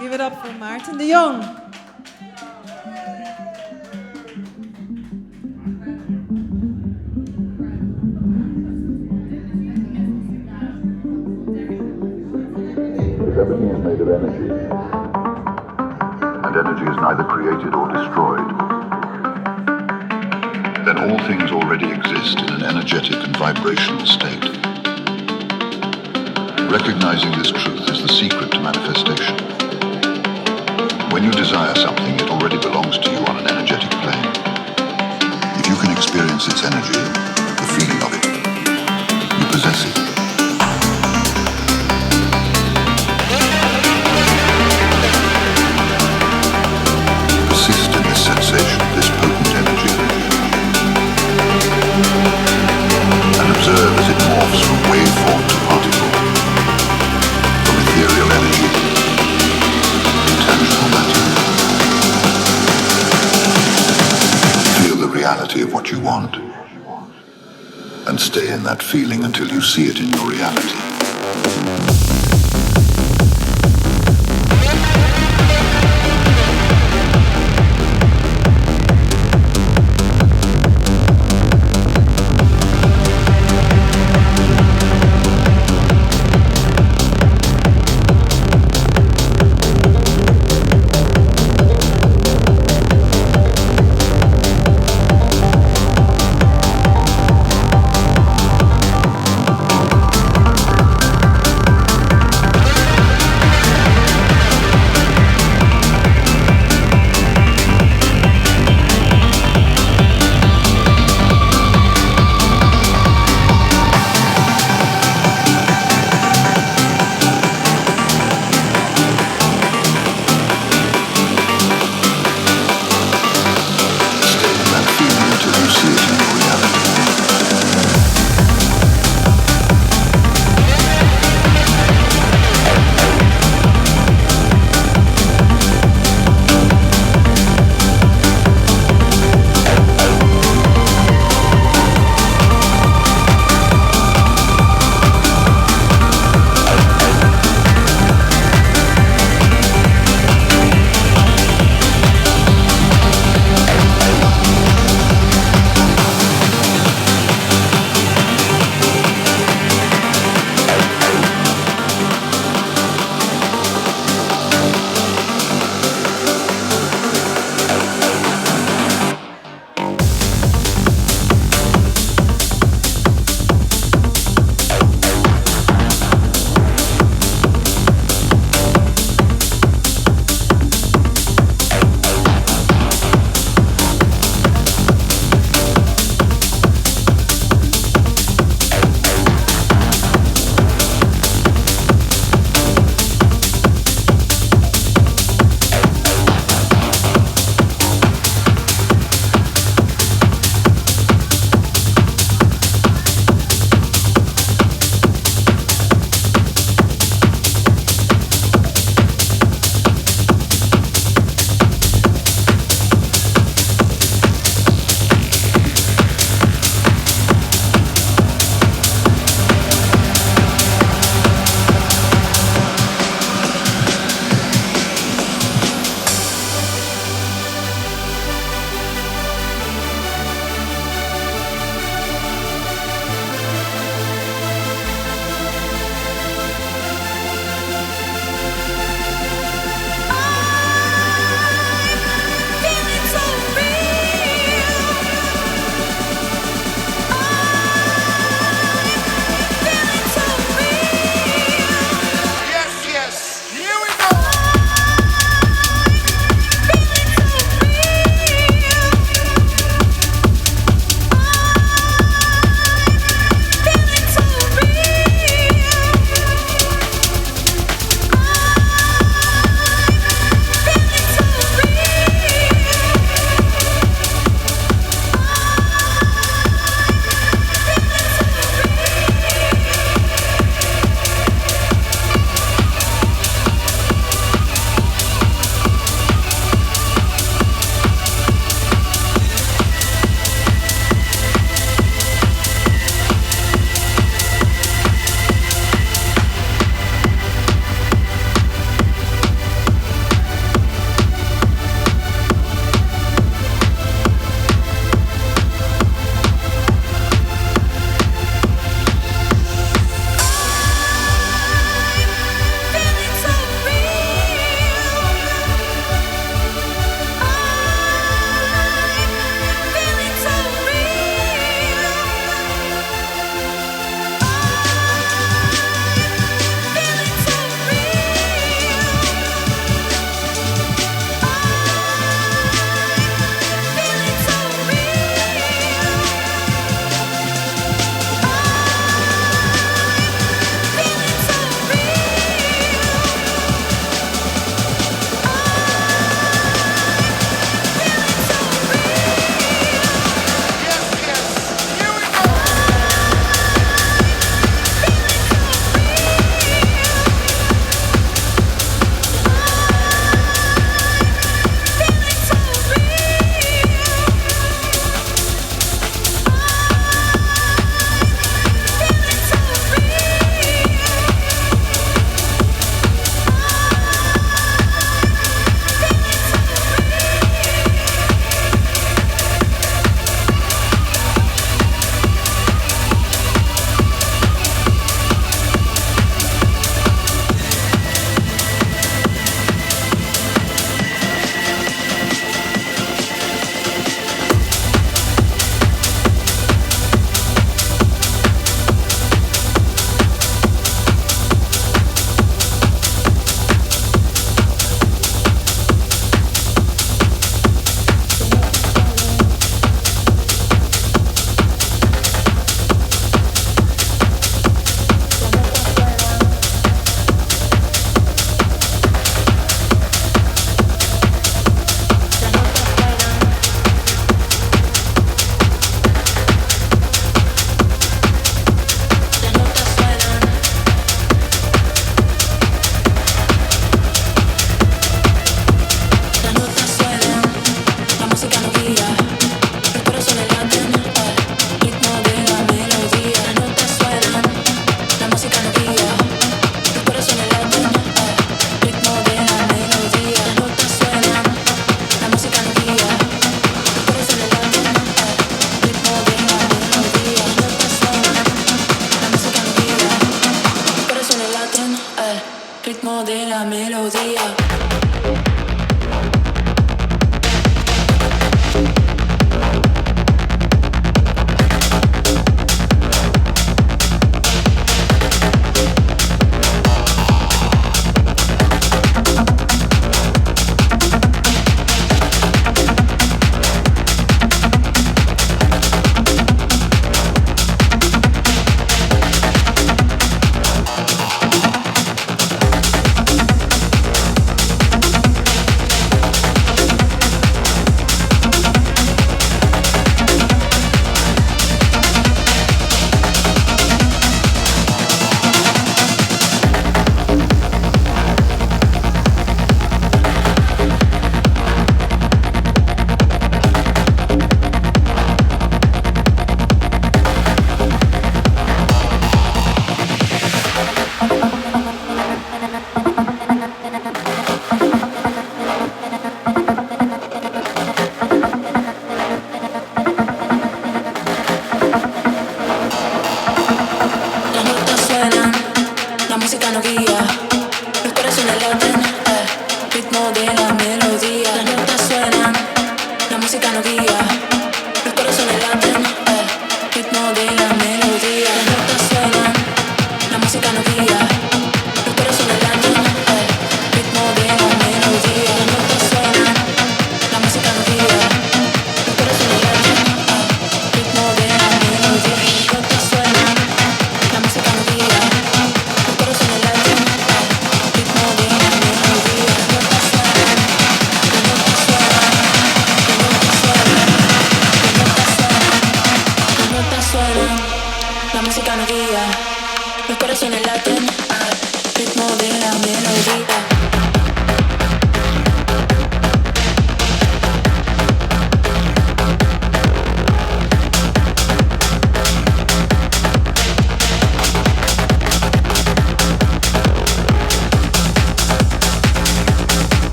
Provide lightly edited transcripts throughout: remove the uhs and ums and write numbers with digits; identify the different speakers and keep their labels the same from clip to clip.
Speaker 1: Give it up for Maarten de Jong.
Speaker 2: If everything is made of energy, and energy is neither created or destroyed, then all things already exist in an energetic and vibrational state. Recognizing this truth is the secret to manifestation. When you desire something, it already belongs to you on an energetic plane. If you can experience its energy, the feeling of it, you possess it. Persist in this sensation, this potent energy, and observe as it morphs from waveform to particle, from ethereal energy to tangible matter. Feel the reality of what you want, and stay in that feeling until you see it in your reality.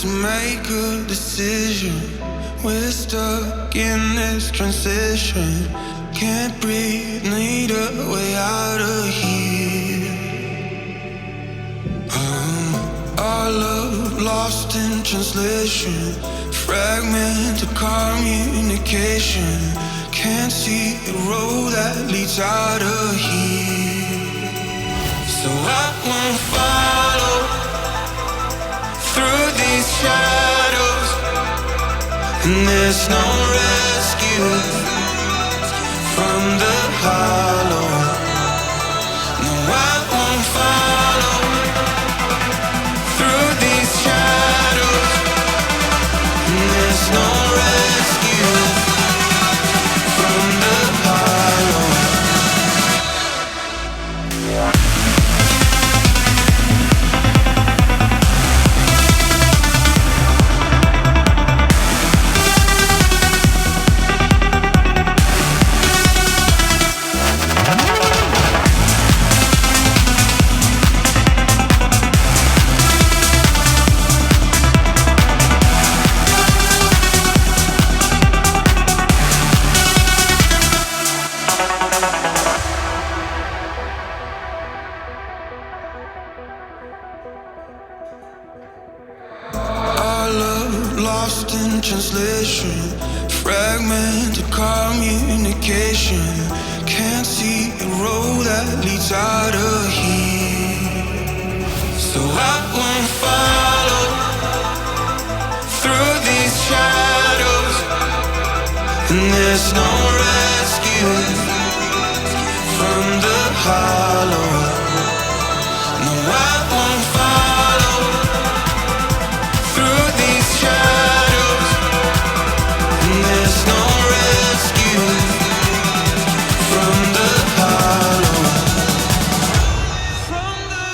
Speaker 3: to make a decision. We're stuck in this transition. Can't breathe, need a way out of here. Our love lost in translation. Fragmented communication. Can't see the road that leads out of here. So I won't follow through these shadows, and there's no rescue from the hollow. No, I won't follow through these shadows, and there's no rescue from the hollow. Lost in translation, fragmented communication. Can't see a road that leads out of here. So I won't follow through these shadows, and there's no rescue from the hollow. No, I won't follow through these shadows, and there's no rescue from the hollow. From the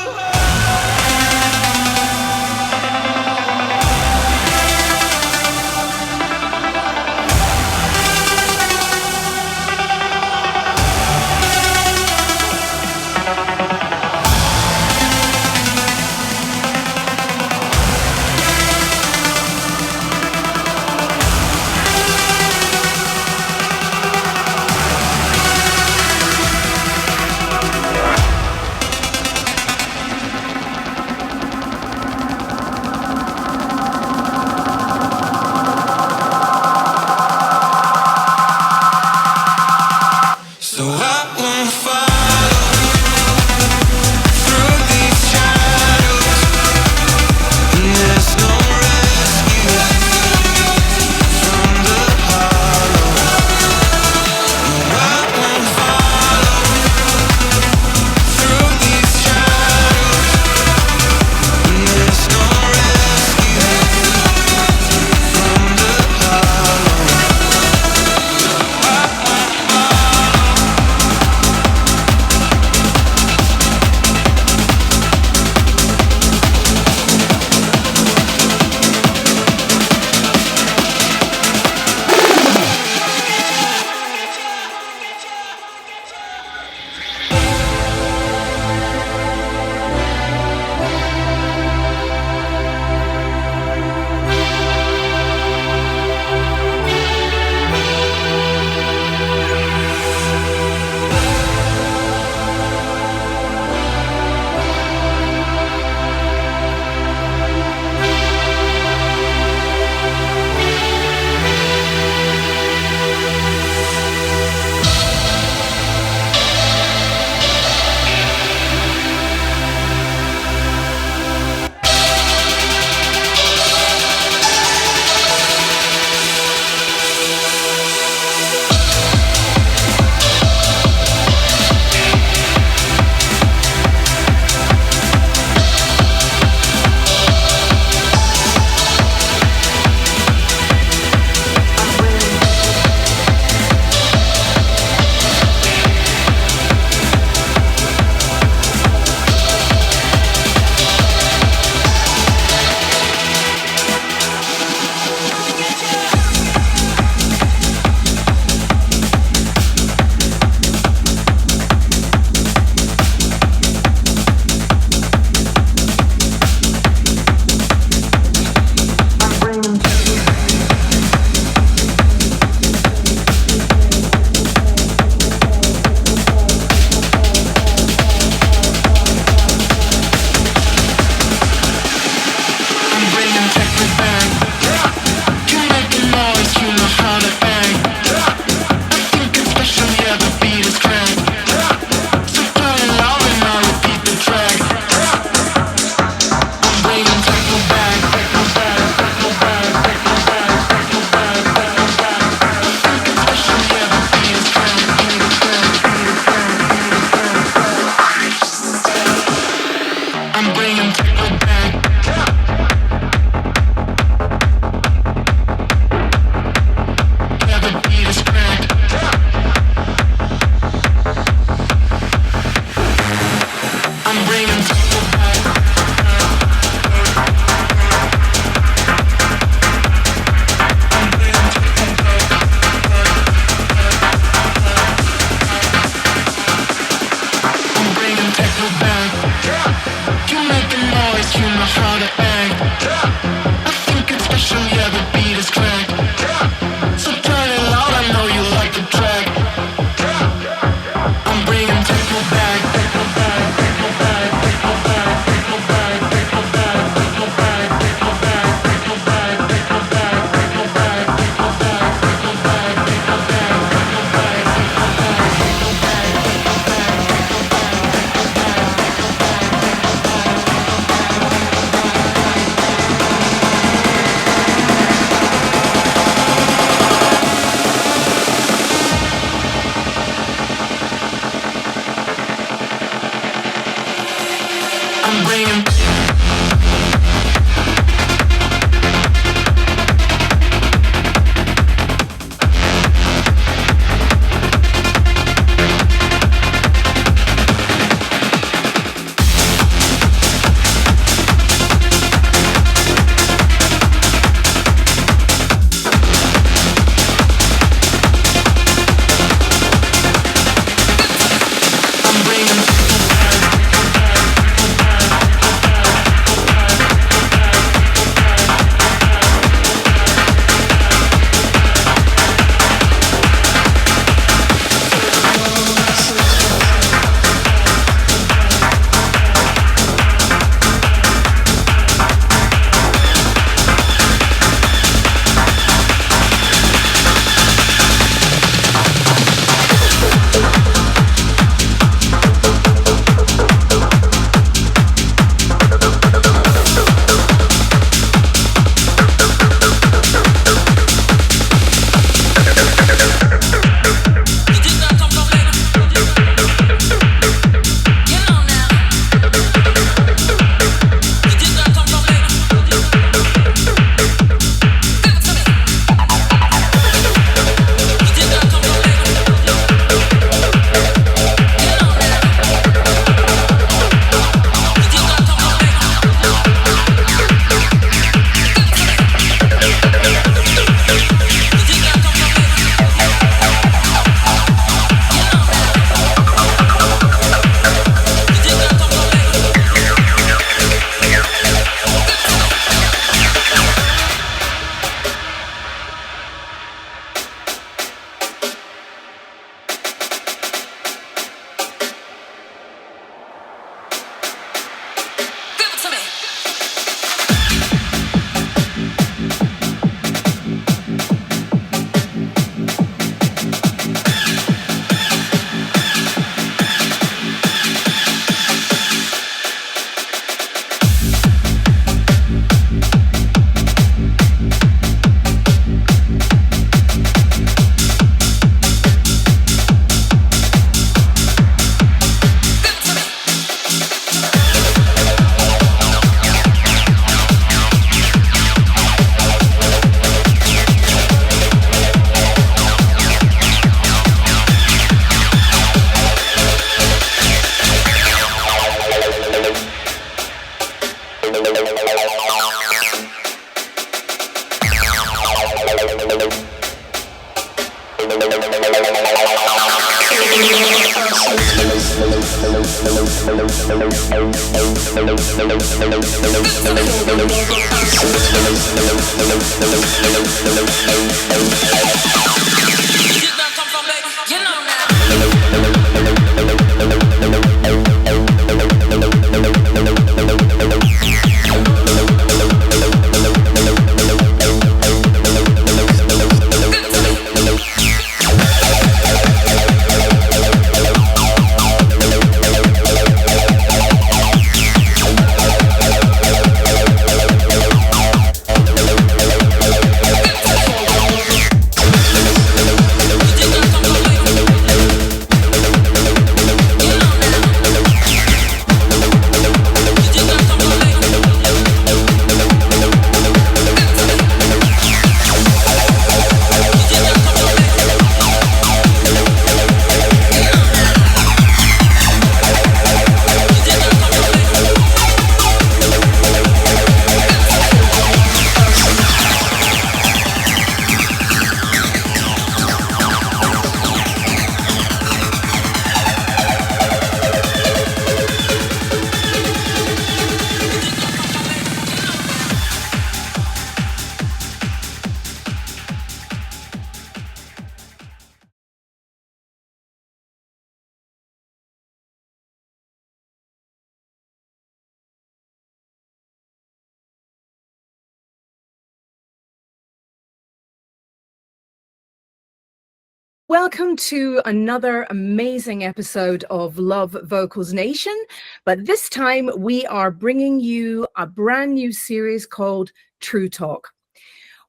Speaker 4: Welcome to another amazing episode of Love Vocals Nation. But this time we are bringing you a brand new series called True Talk,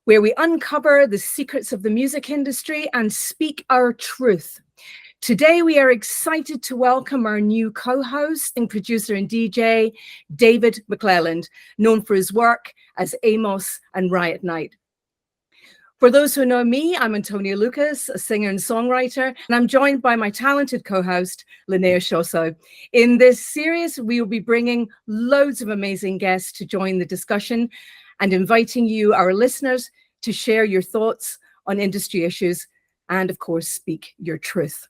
Speaker 4: where we uncover the secrets of the music industry and speak our truth. Today, we are excited to welcome our new co-host and producer and DJ, David McLelland, known for his work as Amos and Riot Night. For those who know me, I'm Antonia Lucas, a singer and songwriter, and I'm joined by my talented co-host, Linnea Schossow. In this series, we will be bringing loads of amazing guests to join the discussion and inviting you, our listeners, to share your thoughts on industry issues and, of course, speak your truth.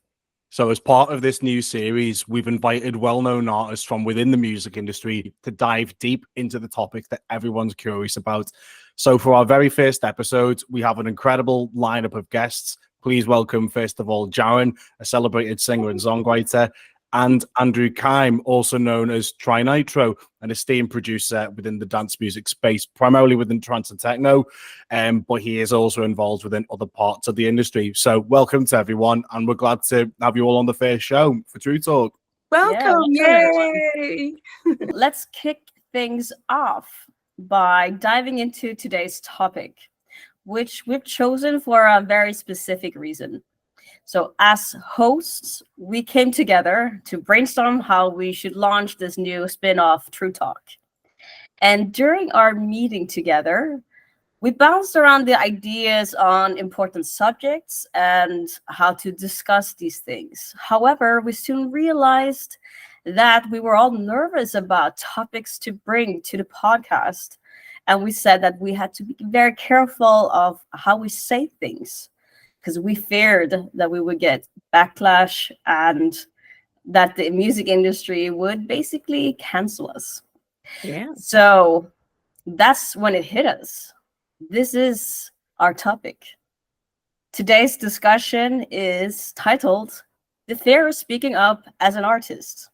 Speaker 5: So as part of this new series, we've invited well-known artists from within the music industry to dive deep into the topic that everyone's curious about. So for our very first episode, we have an incredible lineup of guests. Please welcome, first of all, Jaren, a celebrated singer and songwriter, and Andrew Kime, also known as Trinitro, an esteemed producer within the dance music space, primarily within trance and techno, but he is also involved within other parts of the industry. So welcome to everyone, and we're glad to have you all on the first show for True Talk.
Speaker 4: Welcome, yay!
Speaker 6: Let's kick things off by diving into today's topic, which we've chosen for a very specific reason. So as hosts, we came together to brainstorm how we should launch this new spin-off, True Talk. And during our meeting together, we bounced around the ideas on important subjects and how to discuss these things. However, we soon realized that we were all nervous about topics to bring to the podcast. And we said that we had to be very careful of how we say things, because we feared that we would get backlash and that the music industry would basically cancel us.
Speaker 4: Yeah.
Speaker 6: So that's when it hit us. This is our topic. Today's discussion is titled, "The Fear of Speaking Up as an Artist."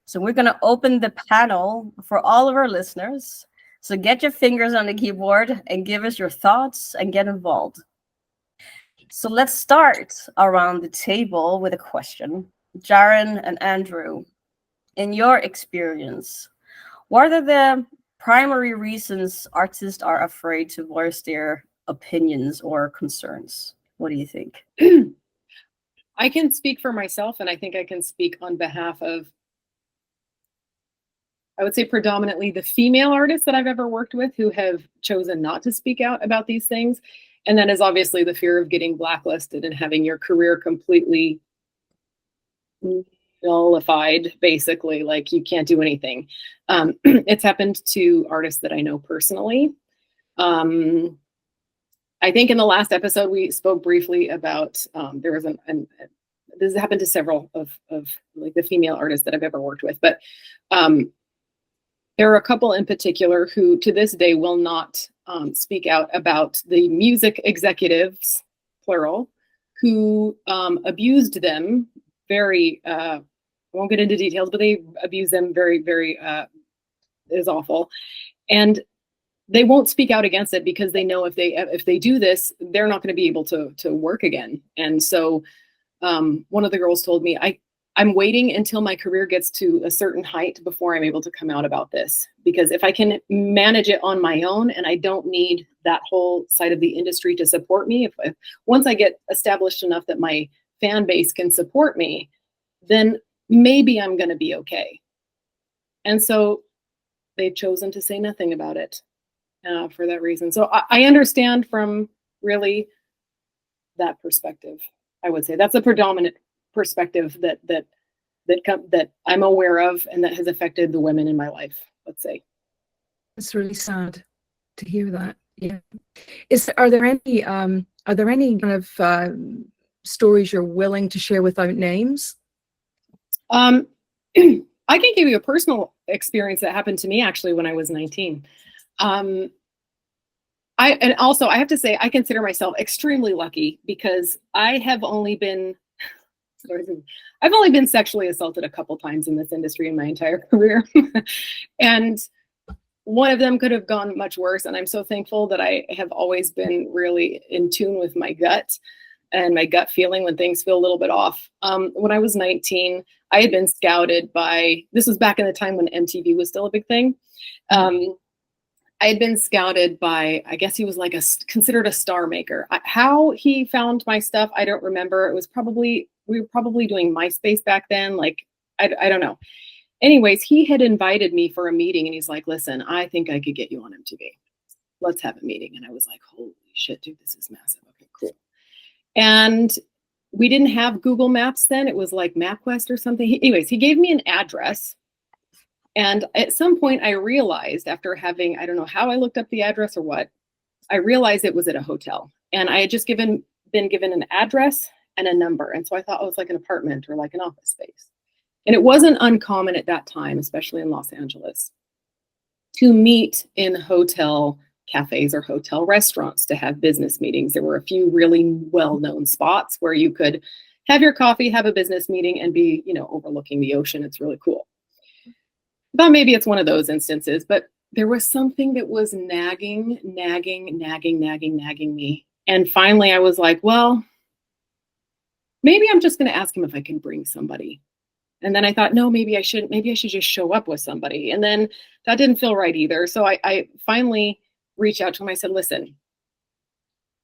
Speaker 6: So we're going to open the panel for all of our listeners. So get your fingers on the keyboard and give us your thoughts and get involved. So let's start around the table with a question. Jaren and Andrew, in your experience, what are the primary reasons artists are afraid to voice their opinions or concerns? What do you think?
Speaker 7: I can speak for myself, and I think I can speak on behalf of, I would say, predominantly the female artists that I've ever worked with who have chosen not to speak out about these things. And that is obviously the fear of getting blacklisted and having your career completely nullified, basically, like you can't do anything. It's happened to artists that I know personally. I think in the last episode, we spoke briefly about, there was this has happened to several of like the female artists that I've ever worked with, but there are a couple in particular who to this day will not speak out about the music executives, plural, who abused them very, I won't get into details, but they abused them very, very, is awful. And they won't speak out against it because they know if they do this, they're not going to be able to work again. And so one of the girls told me, I'm waiting until my career gets to a certain height before I'm able to come out about this. Because if I can manage it on my own and I don't need that whole side of the industry to support me, if once I get established enough that my fan base can support me, then maybe I'm going to be okay. And so they've chosen to say nothing about it for that reason. So I understand from really that perspective. I would say that's a predominant perspective that I'm aware of and that has affected the women in my life, let's say.
Speaker 4: It's really sad to hear that. Yeah. Are there any kind of stories you're willing to share without names?
Speaker 7: I can give you a personal experience that happened to me actually when I was 19. And also I have to say I consider myself extremely lucky because I've only been sexually assaulted a couple times in this industry in my entire career. And one of them could have gone much worse. And I'm so thankful that I have always been really in tune with my gut and my gut feeling when things feel a little bit off. When I was 19, I had been scouted by, this was back in the time when MTV was still a big thing. I had been scouted by, I guess he was like considered a star maker. How he found my stuff, I don't remember. It was probably, we were probably doing MySpace back then. Like, I don't know. Anyways, he had invited me for a meeting and he's like, listen, I think I could get you on MTV. Let's have a meeting. And I was like, holy shit, dude, this is massive. Okay, cool. And we didn't have Google Maps then. It was like MapQuest or something. Anyways, he gave me an address. And at some point I realized, after having, I don't know how I looked up the address or what, I realized it was at a hotel. And I had just been given an address and a number. And so I thought, oh, it's like an apartment or like an office space. And it wasn't uncommon at that time, especially in Los Angeles, to meet in hotel cafes or hotel restaurants to have business meetings. There were a few really well-known spots where you could have your coffee, have a business meeting, and be, you know, overlooking the ocean. It's really cool. Thought maybe it's one of those instances, but there was something that was nagging me. And finally I was like, well, maybe I'm just going to ask him if I can bring somebody. And then I thought, no, maybe I shouldn't. Maybe I should just show up with somebody. And then that didn't feel right either. So I finally reached out to him. I said, listen,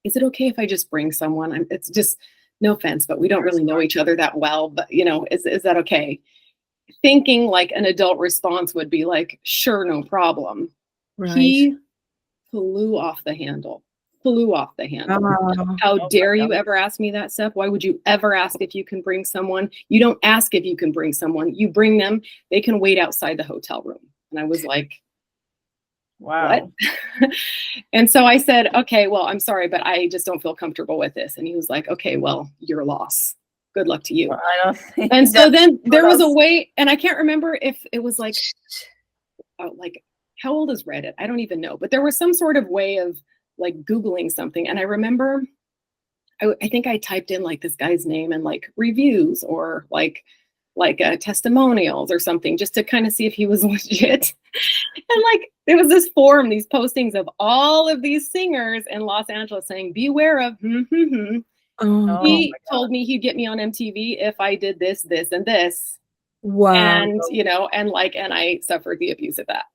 Speaker 7: is it okay if I just bring someone? It's just, no offense, but we don't really know each other that well. But, you know, is that okay? Thinking like an adult response would be like, sure, no problem. Right. He flew off the handle. How dare you ever ask me that stuff? Why would you ever ask if you can bring someone? You don't ask if you can bring someone. You bring them. They can wait outside the hotel room. And I was like, wow. What? And so I said, okay, well, I'm sorry, but I just don't feel comfortable with this. And he was like, okay, well, your loss. Good luck to you. Well, and so then there was a way, and I can't remember if it was like how old is Reddit? I don't even know, but there was some sort of way of like Googling something. And I remember, I think I typed in like this guy's name and like reviews or like testimonials or something, just to kind of see if he was legit. And like, there was this forum, these postings of all of these singers in Los Angeles saying, beware of, he told me he'd get me on MTV if I did this, this, and this. Wow. And, you know, and I suffered the abuse of that.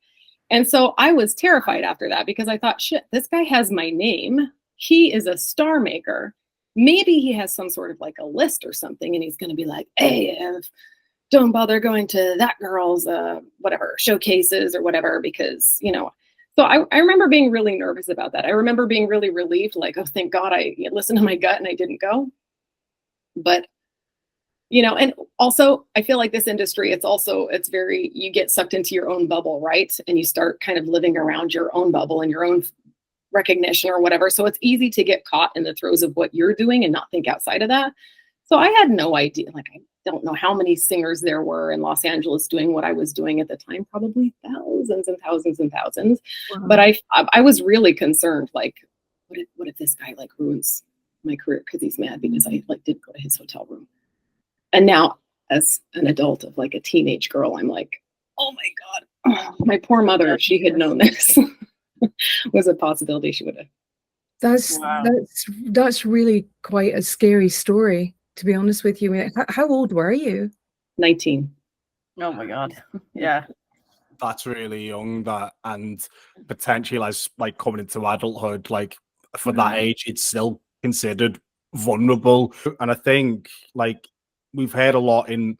Speaker 7: And so I was terrified after that because I thought, shit, this guy has my name. He is a star maker. Maybe he has some sort of like a list or something. And he's going to be like, hey, don't bother going to that girl's, whatever, showcases or whatever, because, you know. So I remember being really nervous about that. I remember being really relieved, like, oh, thank God I listened to my gut and I didn't go. But, you know, and also I feel like this industry, it's very, you get sucked into your own bubble, right? And you start kind of living around your own bubble and your own recognition or whatever. So it's easy to get caught in the throes of what you're doing and not think outside of that. So I had no idea, like, I don't know how many singers there were in Los Angeles doing what I was doing at the time, probably thousands and thousands and thousands. Wow. But I was really concerned, like, what if this guy like ruins my career because he's mad because I like did go to his hotel room. And now as an adult of like a teenage girl, I'm like, oh my God, my poor mother, if she had known this was a possibility, she would have.
Speaker 4: That's really quite a scary story, to be honest with you. How old were you?
Speaker 7: 19.
Speaker 6: Oh my God. Yeah.
Speaker 5: That's really young, that, and potentially as like coming into adulthood, like for that age, it's still considered vulnerable. And I think like we've heard a lot in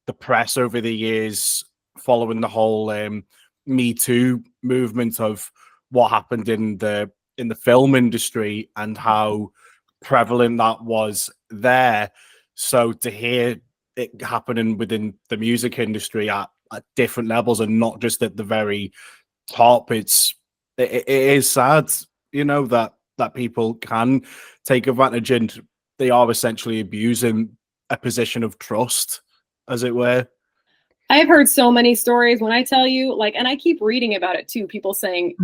Speaker 5: the press over the years following the whole Me Too movement of what happened in the film industry and how prevalent that was there. So to hear it happening within the music industry at different levels and not just at the very top, it is sad, you know, that people can take advantage and they are essentially abusing a position of trust, as it were.
Speaker 7: I've heard so many stories when I tell you, like, and I keep reading about it too, people saying,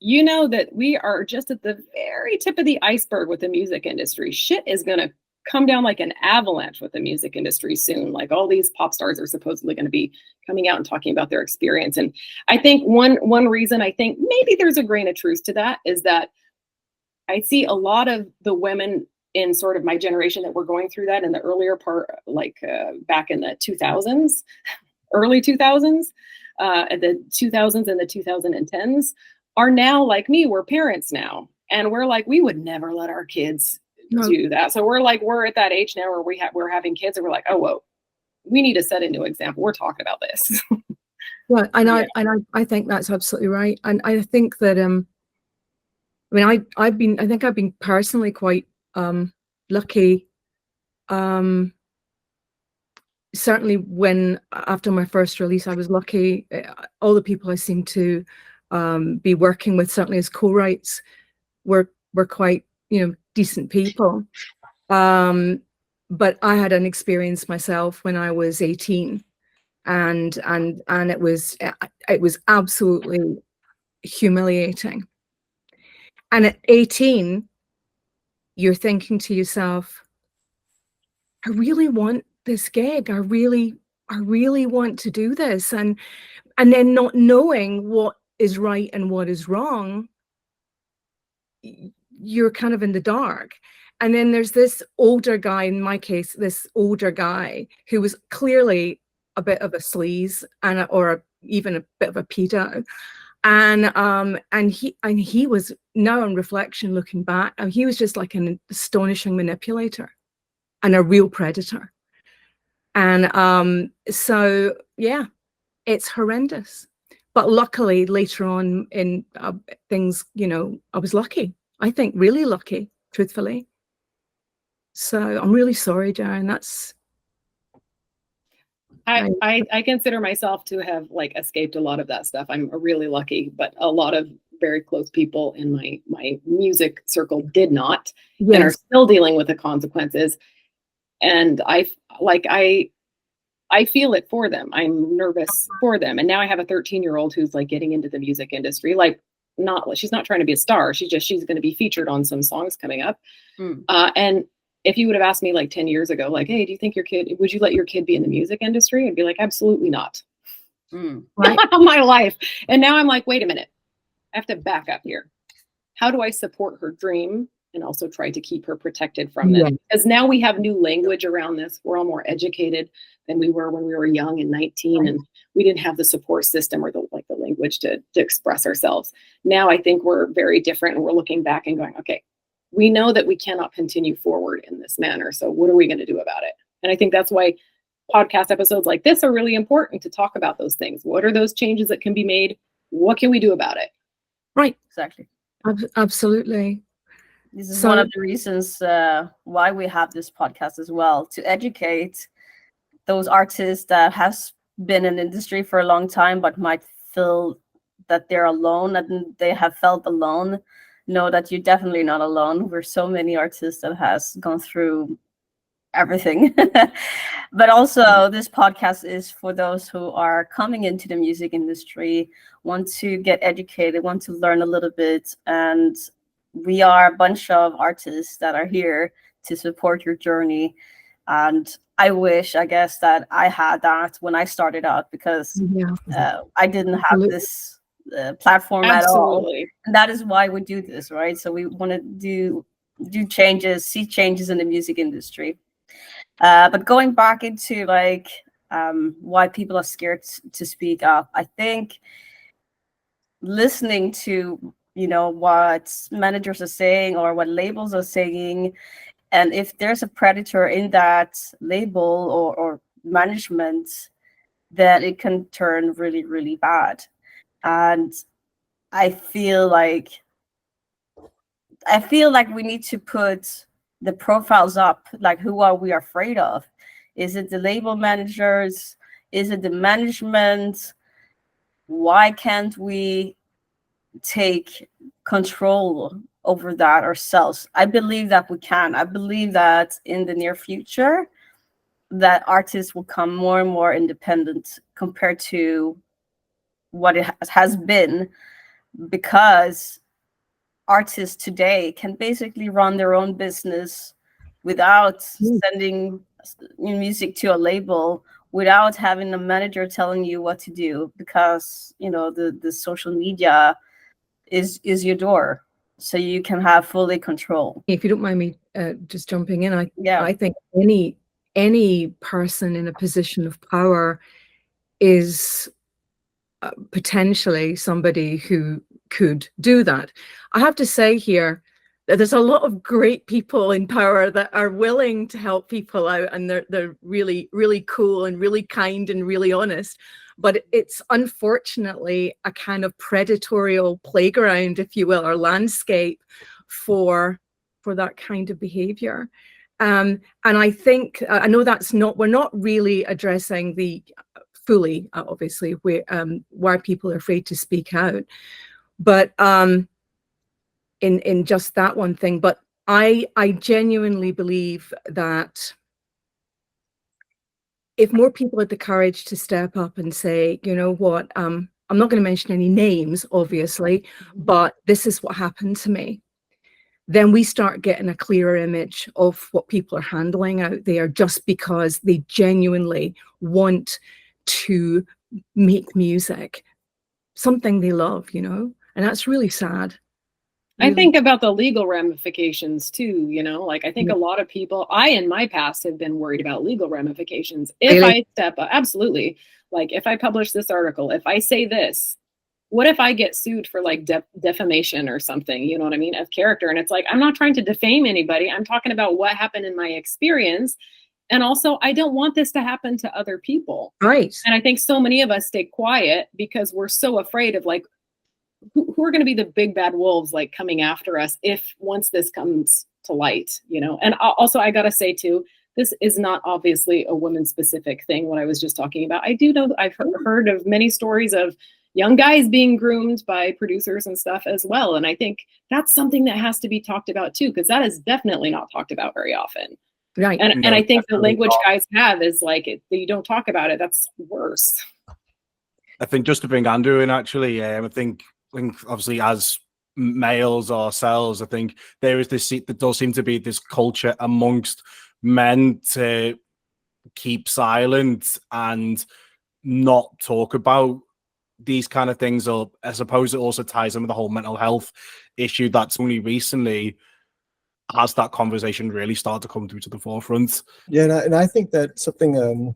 Speaker 7: you know, that we are just at the very tip of the iceberg with the music industry. Shit is going to come down like an avalanche with the music industry soon. Like all these pop stars are supposedly going to be coming out and talking about their experience. And I think one reason I think maybe there's a grain of truth to that is that I see a lot of the women in sort of my generation that were going through that in the earlier part, like back in the 2000s, early 2000s, the 2000s and the 2010s, are now like me. We're parents now, and we're like, we would never let our kids do that. So we're at that age now where we're having kids, and we're like, oh, whoa, we need to set a new example. We're talking about this.
Speaker 4: Well, I think that's absolutely right, and I think that I mean, I think I've been personally quite lucky. Certainly, when after my first release, I was lucky. All the people I seem to be working with, certainly as co-writes, were quite, you know, decent people. But I had an experience myself when I was 18, and it was absolutely humiliating. And at 18, you're thinking to yourself, I really want this gig. I really want to do this. And then not knowing what is right and what is wrong, you're kind of in the dark. And then there's this older guy, in my case, this older guy who was clearly a bit of a sleaze or even a bit of a pedo. And he was, now on reflection, looking back, he was just like an astonishing manipulator and a real predator. And so yeah, it's horrendous. But luckily later on in things, you know, I was lucky. I think really lucky, truthfully. So I'm really sorry, Jaren. That's
Speaker 7: I consider myself to have like escaped a lot of that stuff. I'm really lucky, but a lot of very close people in my music circle did not,
Speaker 4: yes,
Speaker 7: and are still dealing with the consequences. And I feel it for them. I'm nervous for them. And now I have a 13-year-old who's like getting into the music industry. Like, she's not trying to be a star. She's going to be featured on some songs coming up. And if you would have asked me like 10 years ago, like, hey, would you let your kid be in the music industry? I'd be like, absolutely not.
Speaker 4: right.
Speaker 7: My life. And now I'm like, wait a minute. I have to back up here. How do I support her dream and also try to keep her protected from this?
Speaker 4: Yeah.
Speaker 7: Because now we have new language around this. We're all more educated than we were when we were young and 19, and we didn't have the support system or the language to express ourselves. Now I think we're very different, and we're looking back and going, okay, we know that we cannot continue forward in this manner. So what are we going to do about it? And I think that's why podcast episodes like this are really important, to talk about those things. What are those changes that can be made? What can we do about it?
Speaker 4: Right.
Speaker 6: Exactly.
Speaker 4: Absolutely.
Speaker 6: This is one of the reasons why we have this podcast as well, to educate those artists that has been in the industry for a long time, but might feel that they're alone and they have felt alone. Know that you're definitely not alone. We're so many artists that has gone through everything. But also this podcast is for those who are coming into the music industry, want to get educated, want to learn a little bit. And we are a bunch of artists that are here to support your journey. And I wish, I guess, that I had that when I started out, because I didn't have this platform at all. And that is why we do this, right? So we want to do changes, see changes in the music industry. But going back into like why people are scared to speak up, I think listening to, you know, what managers are saying or what labels are saying, and if there's a predator in that label or management, then it can turn really, really bad. And I feel like we need to put the profiles up, like who are we afraid of? Is it the label managers? Is it the management? Why can't we take control over that ourselves? I believe that we can. I believe that in the near future, that artists will come more and more independent compared to what it has been, because artists today can basically run their own business without sending music to a label, without having a manager telling you what to do, because, you know, the social media is your door. so you can have fully control.
Speaker 4: If you don't mind me just jumping in,
Speaker 6: Yeah.
Speaker 4: I think any person in a position of power is potentially somebody who could do that. I have to say here that there's a lot of great people in power that are willing to help people out, and they're really, really cool and really kind and really honest. But it's unfortunately a kind of predatorial playground, if you will, or landscape for that kind of behavior. And I think, I know we're not really addressing the fully, obviously, why people are afraid to speak out, but in just that one thing. But I genuinely believe that if more people had the courage to step up and say, you know what, I'm not going to mention any names, obviously, but this is what happened to me, then we start getting a clearer image of what people are handling out there, just because they genuinely want to make music, something they love, you know, and that's really sad.
Speaker 7: I think about the legal ramifications too, you know, like I think a lot of people, in my past have been worried about legal ramifications. If I step up, absolutely. Like if I publish this article, if I say this, what if I get sued for like defamation or something, you know what I mean, of character? And it's like, I'm not trying to defame anybody. I'm talking about what happened in my experience. And also, I don't want this to happen to other people.
Speaker 4: Right.
Speaker 7: And I think so many of us stay quiet because we're so afraid of like, who are going to be the big bad wolves like coming after us if once this comes to light, you know? And also I got to say too, this is not obviously a woman specific thing, what I was just talking about. I do know I've heard of many stories of young guys being groomed by producers and stuff as well. And I think that's something that has to be talked about too, because that is definitely not talked about very often.
Speaker 4: Right.
Speaker 7: And I think the language guys have is like, you don't talk about it, that's worse.
Speaker 5: I think just to bring Andrew in, actually, I think obviously as males ourselves, I think there does seem to be this culture amongst men to keep silent and not talk about these kind of things. Or I suppose it also ties in with the whole mental health issue that's only recently has that conversation really started to come through to the forefront.
Speaker 8: Yeah, and I think that something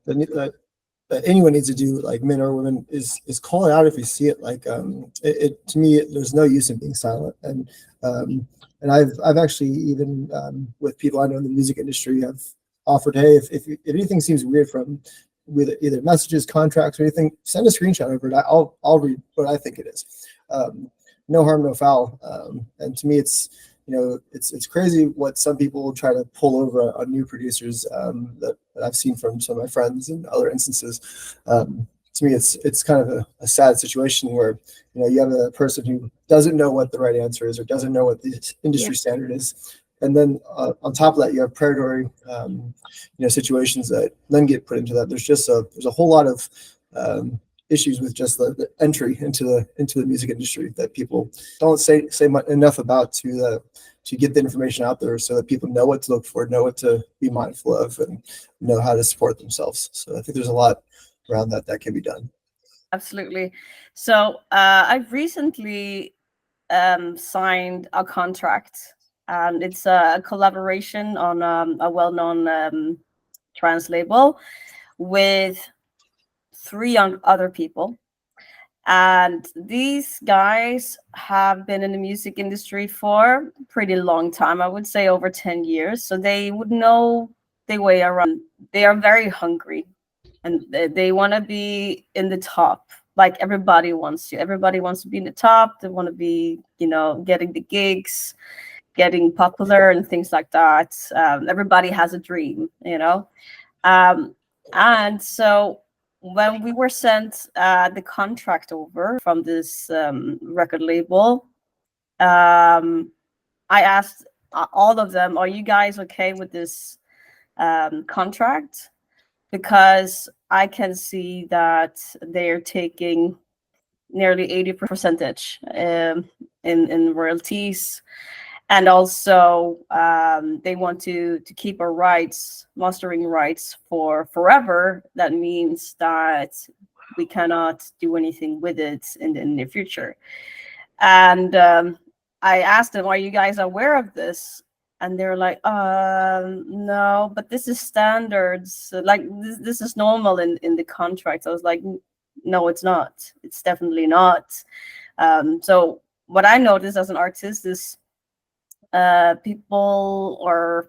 Speaker 8: that anyone needs to do, like men or women, is call it out if you see it. Like it to me, there's no use in being silent. And I've actually even with people I know in the music industry have offered, hey, if anything seems weird from with either messages, contracts, or anything, send a screenshot over it. I'll read what I think it is. No harm, no foul. And to me, it's, you know, it's crazy what some people will try to pull over on new producers that I've seen from some of my friends and other instances. To me, it's kind of a sad situation where, you know, you have a person who doesn't know what the right answer is or doesn't know what the industry standard is. And then on top of that, you have predatory, situations that then get put into that. There's a whole lot of issues with just the entry into the music industry that people don't say enough about to get the information out there so that people know what to look for, know what to be mindful of, and know how to support themselves. So I think there's a lot around that can be done.
Speaker 6: Absolutely. So I've recently signed a contract, and it's a collaboration on a well-known trans label with 3 other people. And these guys have been in the music industry for a pretty long time, I would say over 10 years. So they would know their way around. They are very hungry and they want to be in the top. Like everybody wants to. Everybody wants to be in the top. They want to be, getting the gigs, getting popular and things like that. Everybody has a dream, And so when we were sent the contract over from this record label, I asked all of them, are you guys okay with this contract? Because I can see that they're taking nearly 80% in royalties. And also they want to keep our rights, mastering rights for forever. That means that we cannot do anything with it in the near future. And I asked them, "Are you guys aware of this?" And they're like, no, but this is standards. Like this is normal in the contract. I was like, no, it's not. It's definitely not. So what I noticed as an artist is people or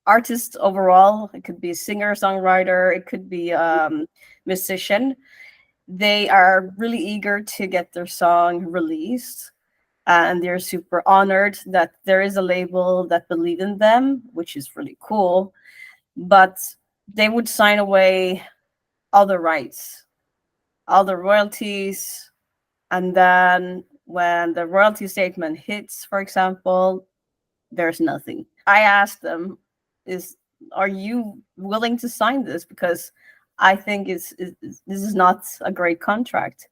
Speaker 6: artists overall, it could be singer, songwriter, it could be musician. They are really eager to get their song released. And they're super honored that there is a label that believe in them, which is really cool. But they would sign away all the rights, all the royalties. And then when the royalty statement hits, for example, there's nothing. I asked them, are you willing to sign this? Because I think this is not a great contract.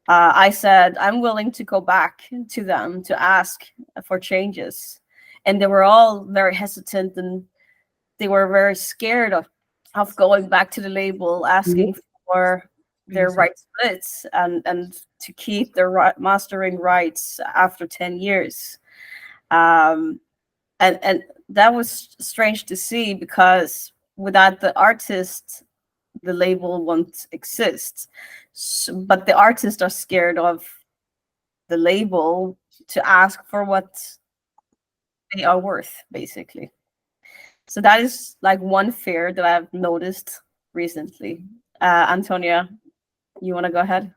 Speaker 6: I said, I'm willing to go back to them to ask for changes. And they were all very hesitant, and they were very scared of going back to the label, asking for their right splits and to keep their mastering rights after 10 years. And that was strange to see, because without the artist, the label won't exist. But the artists are scared of the label to ask for what they are worth, basically. So that is like one fear that I've noticed recently. Antonia, you want to go ahead?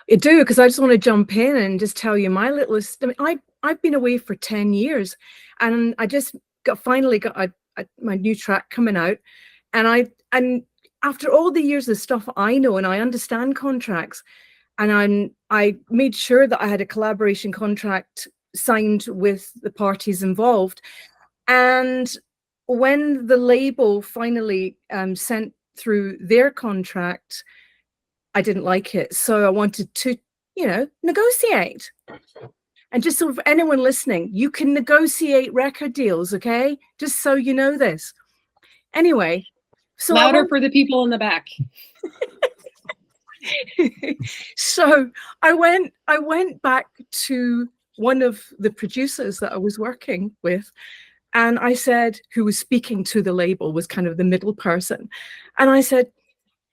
Speaker 4: I do, because I just want to jump in and just tell you my little. I mean, I've been away for 10 years, and I just finally got my new track coming out, and after all the years of stuff I know and I understand contracts, and I made sure that I had a collaboration contract signed with the parties involved. And when the label finally sent through their contract, I didn't like it. So I wanted to, negotiate. And just so for anyone listening, you can negotiate record deals, okay? Just so you know this. Anyway. So
Speaker 7: louder for the people in the back.
Speaker 4: So I went back to one of the producers that I was working with, and I said, who was speaking to the label, was kind of the middle person. And I said,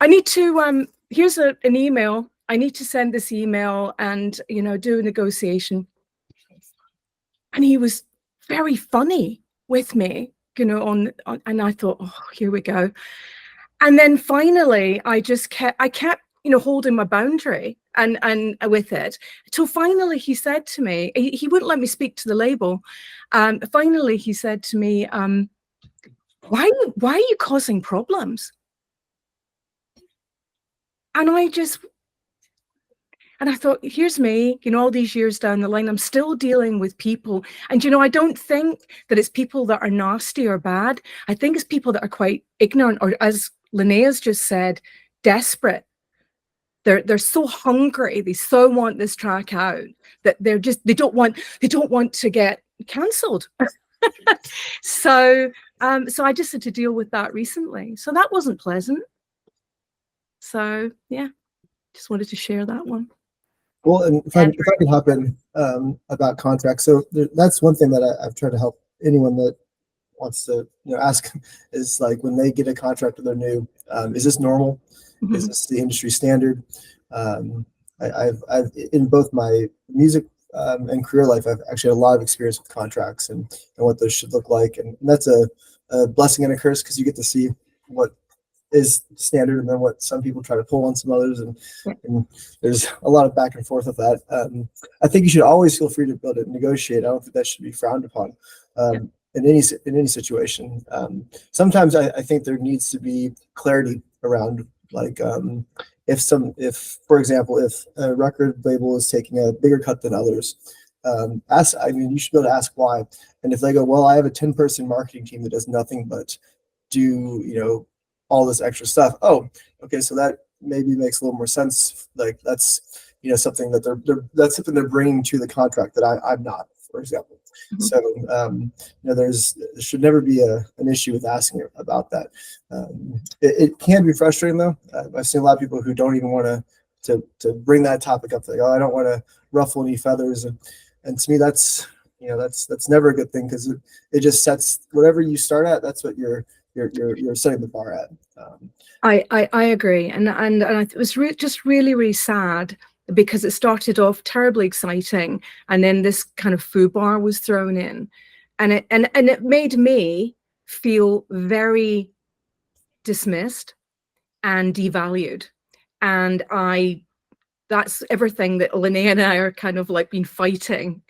Speaker 4: I need to, here's an email. I need to send this email and, do a negotiation. And he was very funny with me, on and I thought, oh, here we go. And then finally, I kept, holding my boundary and with it, till finally he said to me, he wouldn't let me speak to the label. Finally, he said to me, why are you causing problems? And I thought, here's me, all these years down the line, I'm still dealing with people. And, I don't think that it's people that are nasty or bad. I think it's people that are quite ignorant, or, as Linnea's just said, desperate. They're so hungry. They so want this track out that they don't want to get cancelled. So I just had to deal with that recently. So that wasn't pleasant. So yeah, just wanted to share that one.
Speaker 8: Well, and if I can hop in about contracts, so that's one thing that I've tried to help anyone that wants to ask is, like, when they get a contract with their new, is this normal? Mm-hmm. Is this the industry standard? I've in both my music and career life, I've actually had a lot of experience with contracts and what those should look like, and that's a blessing and a curse, because you get to see what is standard and then what some people try to pull on some others, and there's a lot of back and forth with that. I think you should always feel free to be able to negotiate. I don't think that should be frowned upon in any situation. Sometimes I think there needs to be clarity around, like, if for example, if a record label is taking a bigger cut than others, you should be able to ask why. And if they go, well, I have a 10-person marketing team that does nothing but do all this extra stuff. Oh, okay, so that maybe makes a little more sense. Like, that's something that that's something they're bringing to the contract that I'm not, for example. Mm-hmm. So there should never be an issue with asking about that. It can be frustrating, though. I've seen a lot of people who don't even want to bring that topic up. Like, oh, I don't want to ruffle any feathers, And to me, that's never a good thing, because it just sets whatever you start at. That's what you're setting the bar at.
Speaker 4: I agree, and it was just really sad, because it started off terribly exciting, and then this kind of foobar was thrown in, and it made me feel very dismissed and devalued, and that's everything that Linnea and I are kind of like been fighting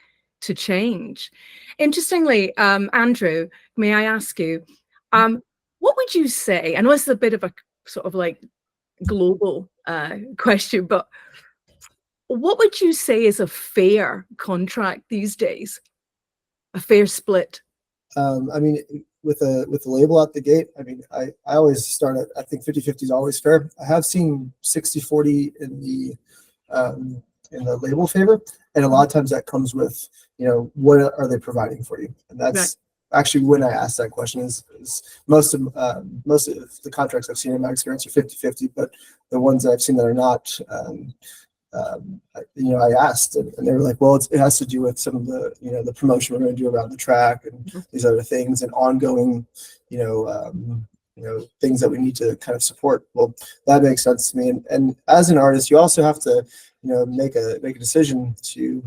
Speaker 4: to change. Interestingly, Andrew, may I ask you, what would you say? I know this is a bit of a sort of like global question, but what would you say is a fair contract these days? A fair split?
Speaker 8: I mean, with a label out the gate, I mean, I always start at, I think 50-50 is always fair. I have seen 60-40 in the label favor, and a lot of times that comes with, what are they providing for you? And that's actually when I ask that question is most of the contracts I've seen in my experience are 50-50, but the ones that I've seen that are not, I asked, and they were like, well, it has to do with some of the, the promotion we're going to do around the track and these other things, and ongoing, things that we need to kind of support. Well, that makes sense to me. And as an artist, you also have to, make a decision to,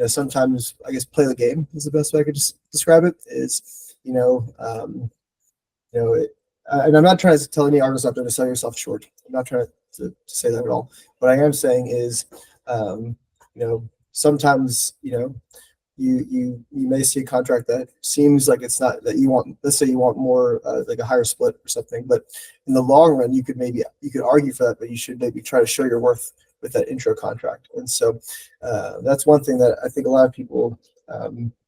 Speaker 8: sometimes, I guess, play the game is the best way I could just describe it. Is, and I'm not trying to tell any artists out there to sell yourself short. I'm not trying to say that at all. What I am saying is, sometimes, you may see a contract that seems like it's not that you want. Let's say you want more, like a higher split or something, but in the long run, you could argue for that, but you should maybe try to show your worth with that intro contract. And so that's one thing that I think a lot of people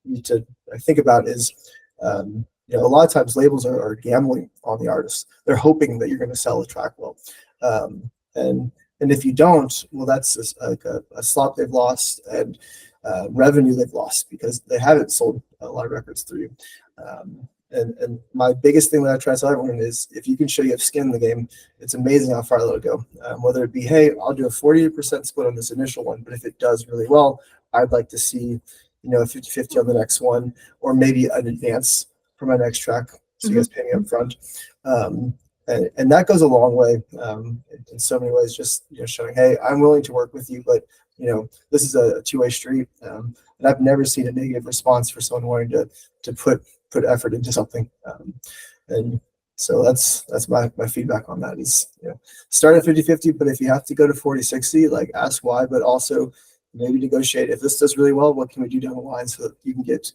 Speaker 8: need to think about is, a lot of times labels are gambling on the artist. They're hoping that you're going to sell the track well. And if you don't, well, that's just like a slot they've lost, and revenue they've lost because they haven't sold a lot of records through you. And my biggest thing that I try to tell everyone is, if you can show you have skin in the game, it's amazing how far it'll go. Whether it be, hey, I'll do a 40% split on this initial one, but if it does really well, I'd like to see, a 50-50 on the next one, or maybe an advance for my next track, so you guys pay me up front. And that goes a long way in so many ways, just showing, hey, I'm willing to work with you, but this is a two-way street. And I've never seen a negative response for someone wanting to put effort into something. And so that's my feedback on that is, start at 50-50, but if you have to go to 40-60, like, ask why, but also maybe negotiate. If this does really well, what can we do down the line so that you can get,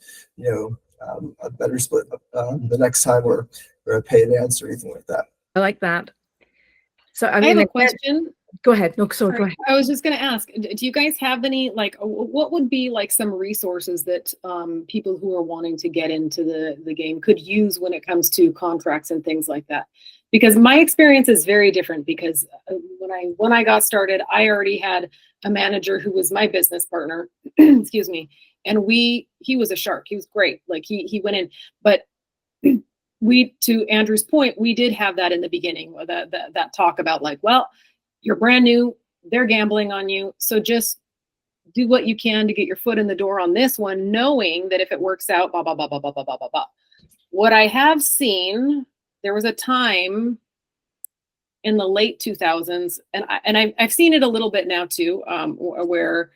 Speaker 8: a better split the next time, or a pay advance or anything like that.
Speaker 4: I like that. So
Speaker 7: I have a question.
Speaker 4: Go ahead. No, sorry, go ahead.
Speaker 7: I was just going to ask, do you guys have any, like, what would be like some resources that people who are wanting to get into the game could use when it comes to contracts and things like that? Because my experience is very different, because when I got started, I already had a manager who was my business partner, excuse me, and he was a shark. He was great. Like, he went in, but to Andrew's point, we did have that in the beginning, that talk about, like, well, you're brand new, they're gambling on you, so just do what you can to get your foot in the door on this one, knowing that if it works out, blah, blah, blah, blah, blah, blah, blah, blah, blah. What I have seen, there was a time in the late 2000s, and I've seen it a little bit now too, where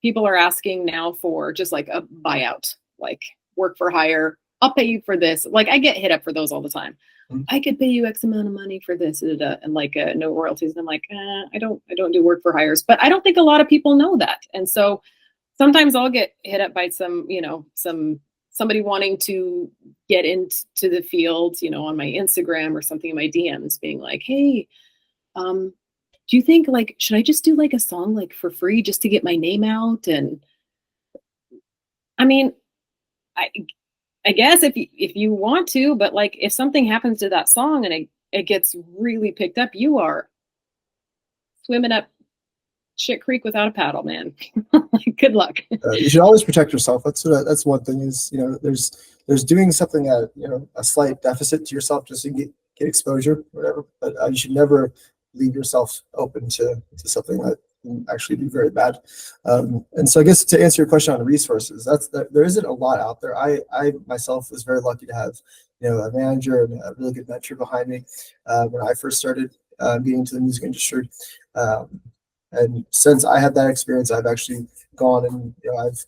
Speaker 7: people are asking now for just like a buyout, like work for hire. I'll pay you for this. Like, I get hit up for those all the time. I could pay you X amount of money for this, and like no royalties. And I'm like, I don't do work for hires. But I don't think a lot of people know that. And so sometimes I'll get hit up by somebody wanting to get into the field, on my Instagram or something in my DMs, being like, hey, do you think, like, should I just do like a song like for free just to get my name out? And I mean, I guess if you want to, but like, if something happens to that song and it gets really picked up, you are swimming up shit creek without a paddle, man. Like, good luck.
Speaker 8: You should always protect yourself. That's one thing is, there's doing something at, a slight deficit to yourself just to get exposure, whatever. But you should never leave yourself open to something that can actually be very bad. And so I guess to answer your question on resources, there isn't a lot out there. I myself was very lucky to have, a manager and a really good mentor behind me when I first started getting into the music industry. And since I had that experience, I've actually gone and, I've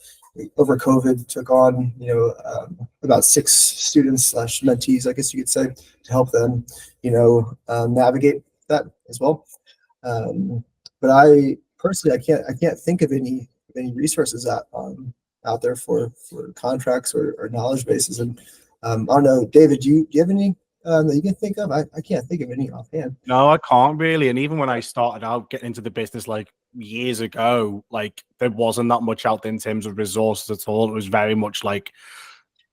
Speaker 8: over COVID took on, about 6 students / mentees, I guess you could say, to help them, navigate that as well. But I personally, I can't think of any resources out there for contracts or knowledge bases. And I don't know, David, do you have any that you can think of? I can't think of any offhand.
Speaker 5: No, I can't really. And even when I started out getting into the business like years ago, like there wasn't that much out there in terms of resources at all. It was very much like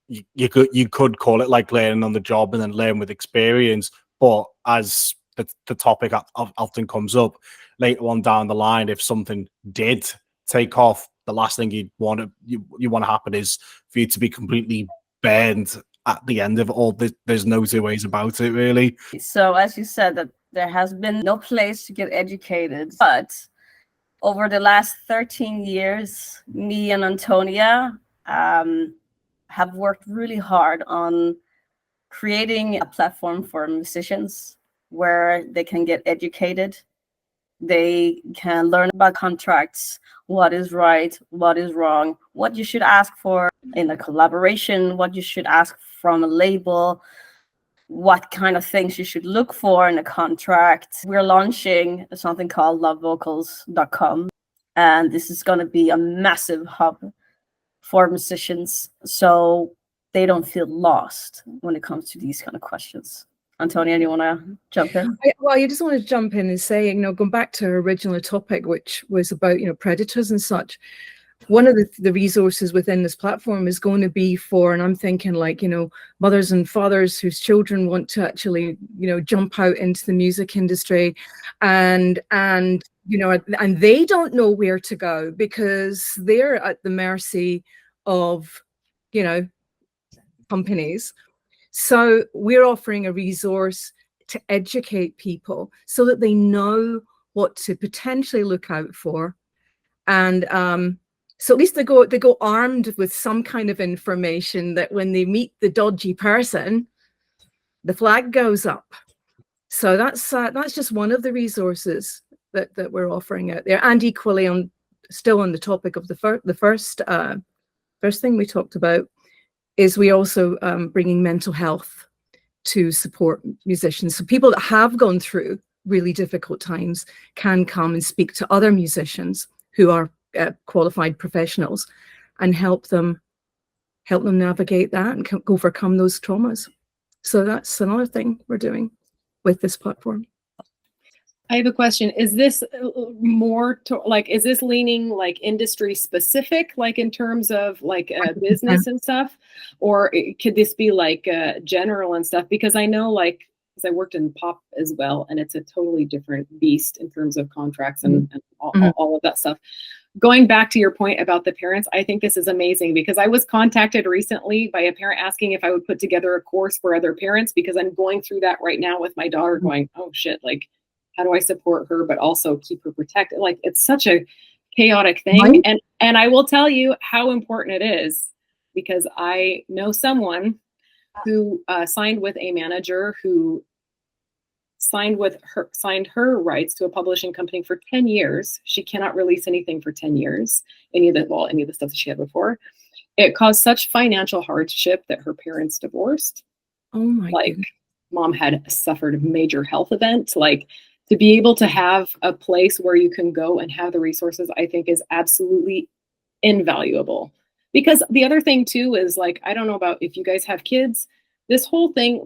Speaker 5: you could call it like learning on the job and then learn with experience. But as the topic often comes up later on down the line, if something did take off, the last thing you want to happen is for you to be completely burned at the end of it all. There's no two ways about it, really.
Speaker 6: So as you said, that there has been no place to get educated, but over the last 13 years, me and Antonia have worked really hard on creating a platform for musicians where they can get educated. They can learn about contracts, what is right, what is wrong, what you should ask for in a collaboration, what you should ask from a label, what kind of things you should look for in a contract. We're launching something called lovevocals.com, and this is going to be a massive hub for musicians so they don't feel lost when it comes to these kind of questions. Antonia, do you want to jump in?
Speaker 4: I just want to jump in and say, going back to our original topic, which was about, predators and such. One of the resources within this platform is going to be for, and I'm thinking like, mothers and fathers whose children want to actually, jump out into the music industry and they don't know where to go because they're at the mercy of, companies. So we're offering a resource to educate people so that they know what to potentially look out for. And so at least they go armed with some kind of information that when they meet the dodgy person, the flag goes up. So that's just one of the resources that we're offering out there. And equally still on the topic of the first thing we talked about, is we also bringing mental health to support musicians. So people that have gone through really difficult times can come and speak to other musicians who are qualified professionals and help them navigate that and overcome those traumas. So that's another thing we're doing with this platform.
Speaker 7: I have a question. Is this more to is this leaning like industry specific, like in terms of like business and stuff, or could this be like general and stuff? Because I know because I worked in pop as well, and it's a totally different beast in terms of contracts and all of that stuff. Going back to your point about the parents, I think this is amazing because I was contacted recently by a parent asking if I would put together a course for other parents because I'm going through that right now with my daughter going, oh shit, how do I support her, but also keep her protected? It's such a chaotic thing. Right. And I will tell you how important it is because I know someone who signed with a manager who signed her rights to a publishing company for 10 years. She cannot release anything for 10 years, any of the stuff that she had before. It caused such financial hardship that her parents divorced.
Speaker 4: Oh my goodness.
Speaker 7: Mom had suffered a major health event. To be able to have a place where you can go and have the resources, I think is absolutely invaluable. Because the other thing too is I don't know about if you guys have kids, this whole thing,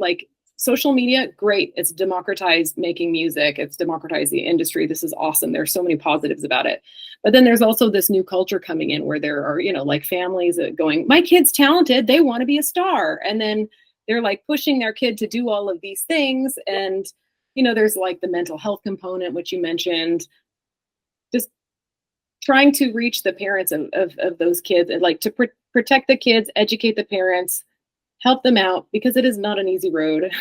Speaker 7: social media, great. It's democratized making music. It's democratized the industry. This is awesome. There's so many positives about it. But then there's also this new culture coming in where there are, families that going, my kid's talented. They want to be a star. And then they're pushing their kid to do all of these things. And there's the mental health component, which you mentioned, just trying to reach the parents of those kids and to protect the kids, educate the parents, help them out, because it is not an easy road. It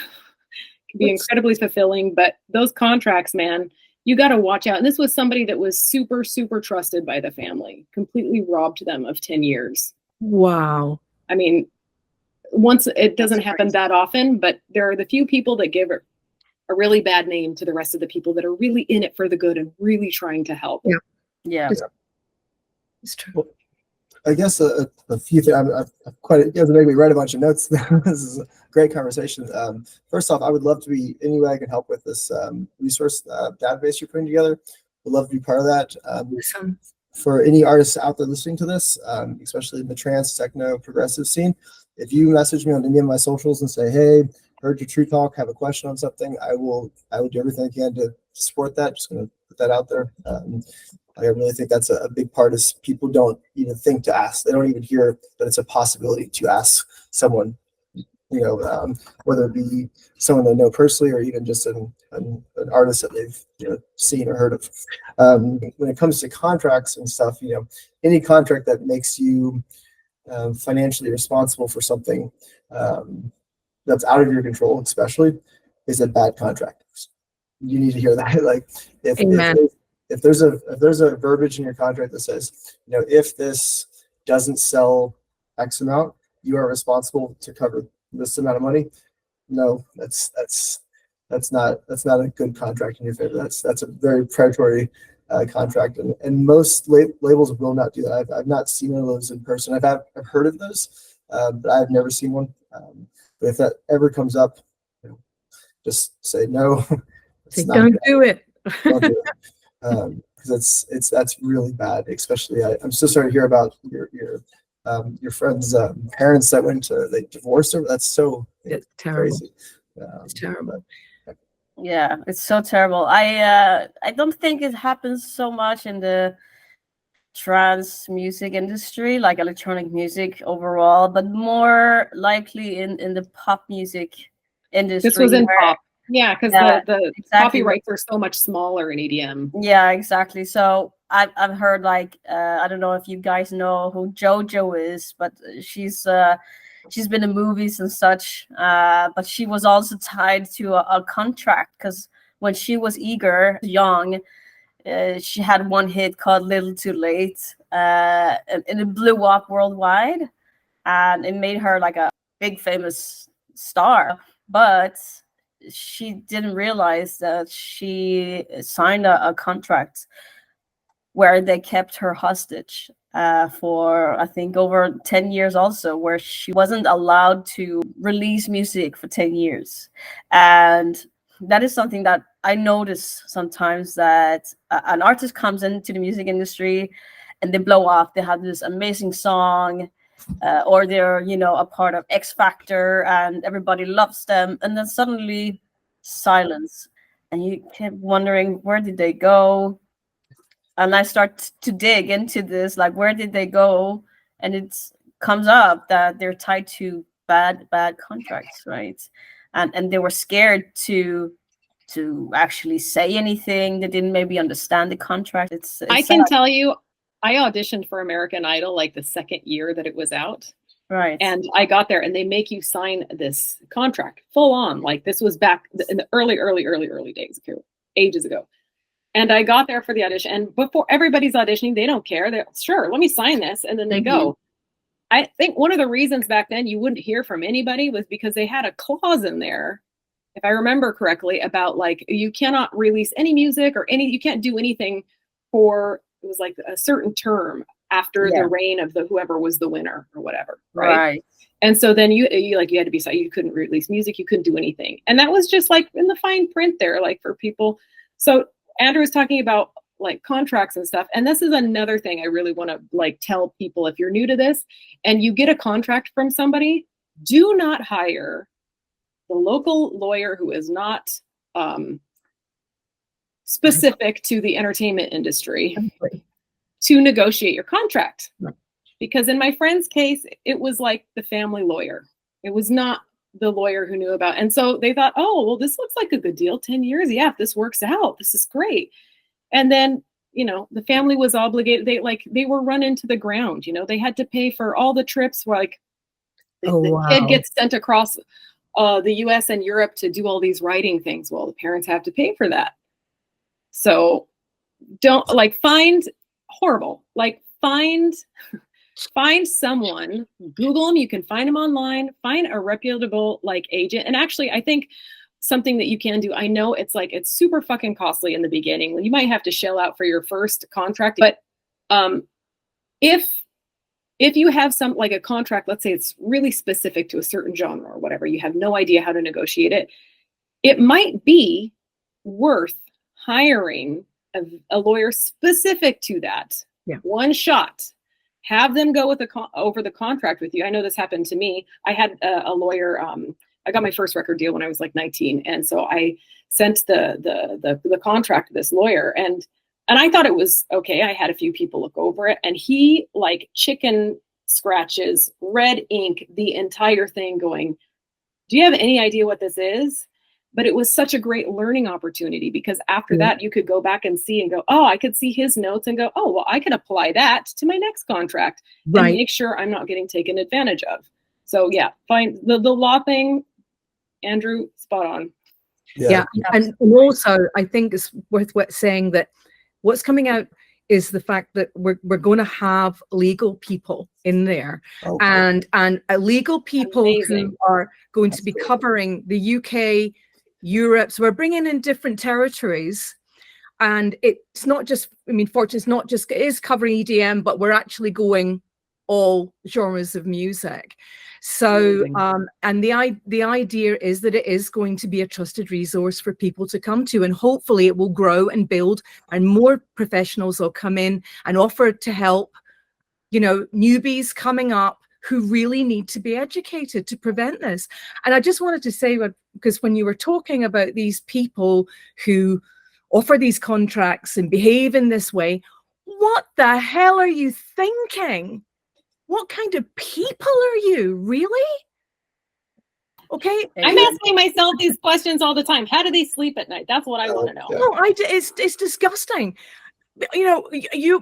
Speaker 7: can be incredibly fulfilling, but those contracts, man, you got to watch out. And this was somebody that was super, super trusted by the family, completely robbed them of 10 years.
Speaker 4: Wow.
Speaker 7: I mean, once it doesn't happen that often, but there are the few people that give a really bad name to the rest of the people that are really in it for the good and really trying to help.
Speaker 6: Yeah.
Speaker 4: It's true.
Speaker 8: Well, I guess a few things. I've quite. You guys make me write a bunch of notes. This is a great conversation. First off, I would love to be any way I can help with this resource database you're putting together. Would love to be part of that.
Speaker 4: Awesome.
Speaker 8: For any artists out there listening to this, especially in the trance, techno, progressive scene, if you message me on any of my socials and say, "Hey, heard your True Talk, have a question on something," I will do everything I can to support that. Just going to put that out there. I really think that's a big part, is people don't even think to ask. They don't even hear that it's a possibility to ask someone, whether it be someone they know personally or even just an artist that they've seen or heard of. When it comes to contracts and stuff, any contract that makes you financially responsible for something that's out of your control, especially, is a bad contract. You need to hear that. Like if there's a verbiage in your contract that says, if this doesn't sell X amount, you are responsible to cover this amount of money. No, that's not a good contract in your favor. That's a very predatory contract, and most labels will not do that. I've not seen one of those in person. I've heard of those, but I've never seen one. But if that ever comes up, just say no.
Speaker 4: Don't do it.
Speaker 8: Don't do it. Because that's really bad. Especially, I'm so sorry to hear about your friend's parents that they divorced her. That's so
Speaker 4: terrible.
Speaker 8: Crazy.
Speaker 4: It's terrible.
Speaker 6: Yeah, it's so terrible. I don't think it happens so much in the trance music industry, like electronic music overall, but more likely in the pop music industry.
Speaker 7: This was in pop. Yeah, because the
Speaker 6: exactly.
Speaker 7: copyrights are so much smaller in EDM.
Speaker 6: Yeah, exactly. So I've heard, like, I don't know if you guys know who JoJo is, but she's been in movies and such. But she was also tied to a contract, because when she was young, she had one hit called "Little Too Late," and it blew up worldwide, and it made her like a big famous star. But she didn't realize that she signed a contract where they kept her hostage for, I think, over 10 years also, where she wasn't allowed to release music for 10 years. And that is something that I notice sometimes, that an artist comes into the music industry and they blow off. They have this amazing song, or they're, a part of X Factor and everybody loves them. And then suddenly silence. And you keep wondering, where did they go? And I start to dig into this, like, where did they go? And it comes up that they're tied to bad contracts, right? And they were scared to actually say anything. They didn't maybe understand the contract. It's
Speaker 7: I can tell you, I auditioned for American Idol like the second year that it was out.
Speaker 6: Right.
Speaker 7: And I got there and they make you sign this contract full on. Like, this was back in the early days, ages ago. And I got there for the audition, and before everybody's auditioning, they don't care. They're sure, let me sign this. And then they go. I think one of the reasons back then you wouldn't hear from anybody was because they had a clause in there, if I remember correctly, about like, you cannot release any music or you can't do anything for, it was like a certain term after the reign of whoever was the winner or whatever. Right. And so then you had to be, you couldn't release music, you couldn't do anything. And that was just like in the fine print there, like, for people. So Andrew was talking about like contracts and stuff. And this is another thing I really want to like tell people, if you're new to this and you get a contract from somebody, do not hire the local lawyer who is not specific to the entertainment industry to negotiate your contract. Because in my friend's case, it was like the family lawyer. It was not the lawyer who knew about. And so they thought, oh, well, this looks like a good deal. 10 years. Yeah, if this works out, this is great. And then, the family was obligated. They were run into the ground. They had to pay for all the trips. Like the kid gets sent across the US and Europe to do all these writing things. Well, the parents have to pay for that. So don't like find horrible, like find someone, Google them. You can find them online, find a reputable like agent. And actually, I think something that you can do, I know it's super fucking costly in the beginning. You might have to shell out for your first contract, but if you have some like a contract, let's say it's really specific to a certain genre or whatever, you have no idea how to negotiate it, it might be worth hiring a lawyer specific to that.
Speaker 4: Yeah.
Speaker 7: One shot. Have them go with over the contract with you. I know this happened to me. I had a lawyer. I got my first record deal when I was like 19, and so I sent the contract to this lawyer, and I thought it was okay. I had a few people look over it, and he like chicken scratches, red ink, the entire thing, going, "Do you have any idea what this is?" But it was such a great learning opportunity, because after that you could go back and see and go, oh, I could see his notes and go, oh, well, I can apply that to my next contract and make sure I'm not getting taken advantage of. So yeah, find the law thing, Andrew, spot on.
Speaker 4: Yeah. And also I think it's worth saying that what's coming out is the fact that we're going to have legal people in there, and legal people who are going to be covering the UK, Europe. So we're bringing in different territories, and it's not just, I mean, Fortune is not just, it is covering EDM, but we're actually going all genres of music. So, and the idea is that it is going to be a trusted resource for people to come to, and hopefully it will grow and build, and more professionals will come in and offer to help, you know, newbies coming up who really need to be educated to prevent this. And I just wanted to say, because when you were talking about these people who offer these contracts and behave in this way, what the hell are you thinking? What kind of people are you, really? Okay.
Speaker 7: I'm asking myself these questions all the time. How do they sleep at night? That's what I want to know.
Speaker 4: No, it's disgusting. You know,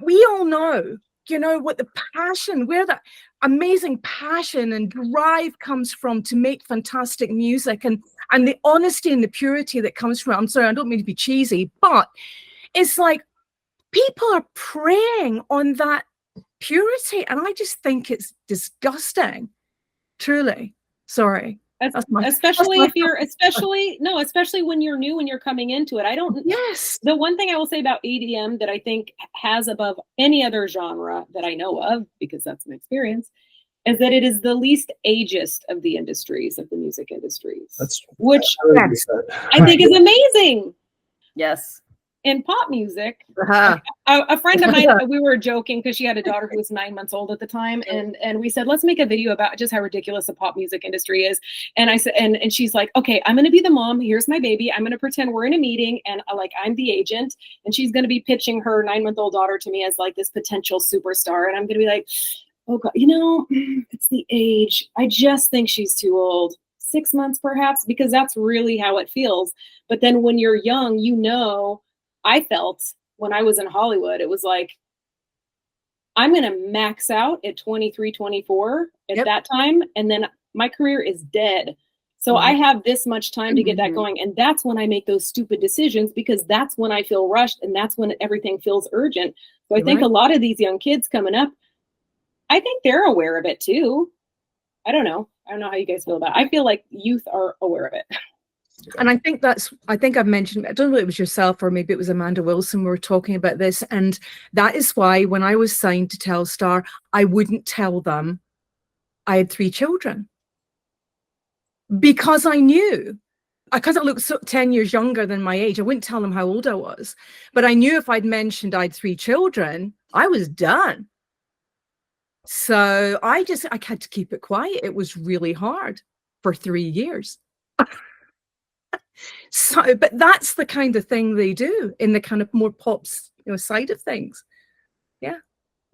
Speaker 4: we all know, you know, what the passion, where that amazing passion and drive comes from to make fantastic music, and the honesty and the purity that comes from it. I'm sorry, I don't mean to be cheesy, but it's like people are preying on that purity, and I just think it's disgusting. Truly. Sorry.
Speaker 7: Especially when you're new and you're coming into it. The one thing I will say about EDM that I think has above any other genre that I know of, because that's an experience, is that it is the least ageist of the industries, of the music industries. Which I think is amazing.
Speaker 6: Yes.
Speaker 7: In pop music, a friend of mine, we were joking because she had a daughter who was 9 months old at the time, and we said, let's make a video about just how ridiculous the pop music industry is. And I said, and she's like, okay, I'm going to be the mom. Here's my baby. I'm going to pretend we're in a meeting, and I'm the agent, and she's going to be pitching her 9-month-old daughter to me as like this potential superstar, and I'm going to be like, oh God, you know, it's the age. I just think she's too old. 6 months perhaps, because that's really how it feels. But then when you're young, you know. I felt when I was in Hollywood, it was like, I'm going to max out at 23, 24 at that time. And then my career is dead. So I have this much time to get that going. And that's when I make those stupid decisions, because that's when I feel rushed, and that's when everything feels urgent. So I think a lot of these young kids coming up, I think they're aware of it too. I don't know how you guys feel about it. I feel like youth are aware of it.
Speaker 4: And I think I've mentioned, I don't know if it was yourself or maybe it was Amanda Wilson, we were talking about this. And that is why when I was signed to Telstar, I wouldn't tell them I had 3 children. Because I knew, because I looked 10 years younger than my age, I wouldn't tell them how old I was. But I knew if I'd mentioned I had 3 children, I was done. So I had to keep it quiet. It was really hard for 3 years. So, but that's the kind of thing they do in the kind of more pops, side of things. Yeah.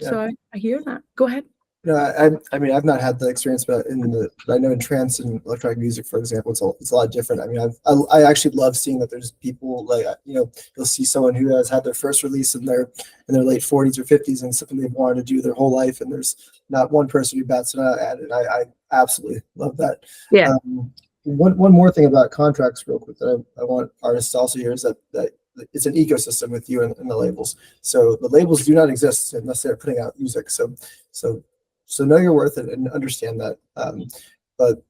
Speaker 4: So I hear that. Go ahead.
Speaker 8: I mean, I've not had the experience, but I know in trance and electronic music, for example, it's a lot different. I mean, I actually love seeing that there's people like, you'll see someone who has had their first release in their late 40s or 50s, and something they've wanted to do their whole life, and there's not one person who bats it out at it. I absolutely love that.
Speaker 4: Yeah.
Speaker 8: One more thing about contracts real quick that I want artists to also hear is that it's an ecosystem with you and the labels. So the labels do not exist unless they're putting out music. So know your worth and understand that. But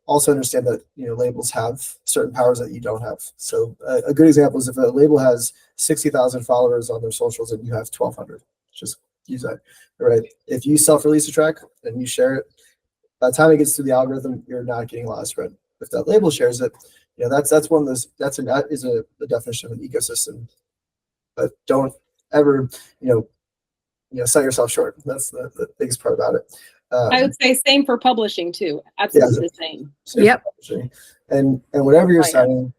Speaker 8: also understand that labels have certain powers that you don't have. So a good example is if a label has 60,000 followers on their socials and you have 1,200, just use that, right? If you self-release a track and you share it, by the time it gets through the algorithm, you're not getting a lot of spread. If that label shares it, that's one of those. That is the definition of an ecosystem. But don't ever sell yourself short. That's the biggest part about it.
Speaker 7: I would say same for publishing too. Absolutely the same.
Speaker 4: Yep.
Speaker 8: And whatever you're signing,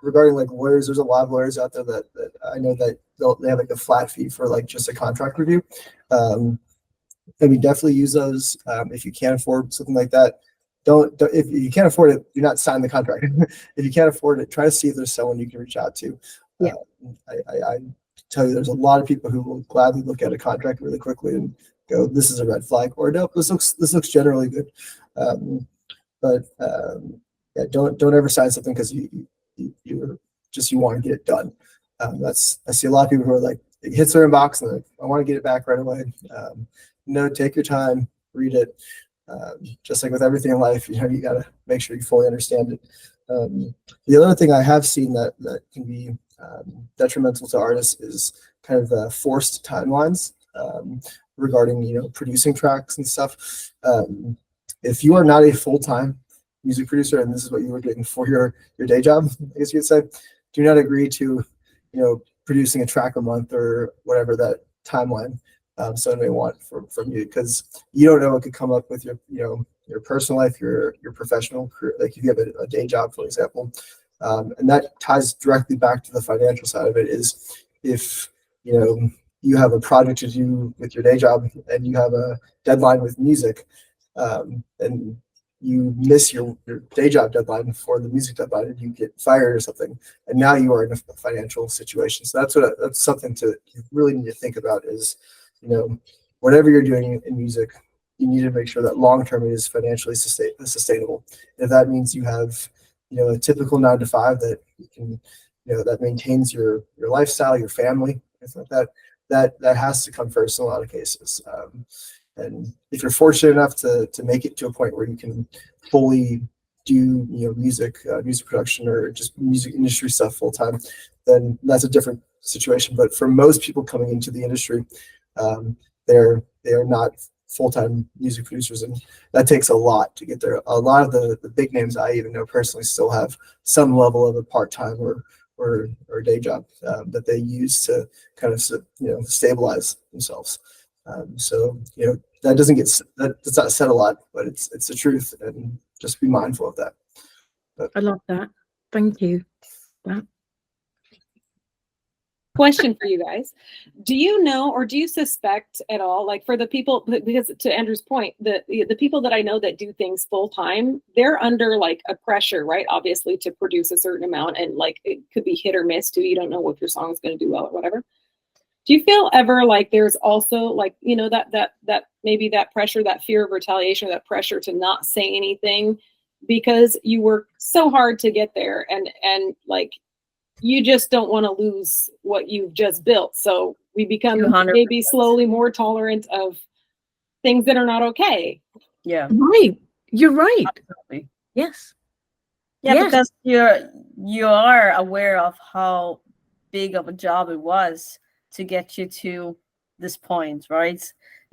Speaker 8: regarding like lawyers, there's a lot of lawyers out there that I know that they have like a flat fee for like just a contract review. And we definitely use those. If you can't afford something like that, don't if you can't afford it, do not sign the contract. If you can't afford it, try to see if there's someone you can reach out to.
Speaker 4: Yeah.
Speaker 8: I tell you, there's a lot of people who will gladly look at a contract really quickly and go, this is a red flag, or no, this looks generally good. But don't ever sign something because you want to get it done. I see a lot of people who are like, it hits their inbox and like, I want to get it back right away. Take your time, read it. Just like with everything in life, you got to make sure you fully understand it. The other thing I have seen that can be detrimental to artists is kind of forced timelines regarding producing tracks and stuff. If you are not a full-time music producer and this is what you were doing for your day job, I guess you could say, do not agree to producing a track a month or whatever that timeline someone may want from you, because you don't know what could come up with your personal life, your professional career. Like if you have a day job, for example, and that ties directly back to the financial side of it. Is if you have a project to do with your day job and you have a deadline with music, and you miss your day job deadline for the music deadline and you get fired or something, and now you are in a financial situation. So that's something you really need to think about is, whatever you're doing in music, you need to make sure that long-term it is financially sustainable. If that means you have, a typical 9-to-5 that you can, that maintains your lifestyle, your family, things like that has to come first in a lot of cases. And if you're fortunate enough to make it to a point where you can fully do music production or just music industry stuff full time, then that's a different situation. But for most people coming into the industry, they are not full-time music producers, and that takes a lot to get there. A lot of the big names I even know personally still have some level of a part-time or day job that they use to kind of stabilize themselves. So that does not said a lot, but it's the truth, and just be mindful of that.
Speaker 4: I love that. Thank you. Wow.
Speaker 7: Question for you guys. Do you know, or do you suspect at all, like for the people, because to Andrew's point, the people that I know that do things full time, they're under like a pressure, right? Obviously to produce a certain amount, and like it could be hit or miss too. You don't know if your song is going to do well or whatever. Do you feel ever like there's also like, that maybe that pressure, that fear of retaliation, that pressure to not say anything because you work so hard to get there, and like you just don't want to lose what you've just built. So we become
Speaker 6: 200%.
Speaker 7: maybe slowly more tolerant of things that are not okay.
Speaker 6: Yeah.
Speaker 4: Right. You're right.
Speaker 6: Absolutely.
Speaker 4: Yes.
Speaker 6: Yeah,
Speaker 4: Yes.
Speaker 6: because you are aware of how big of a job it was to get you to this point, right?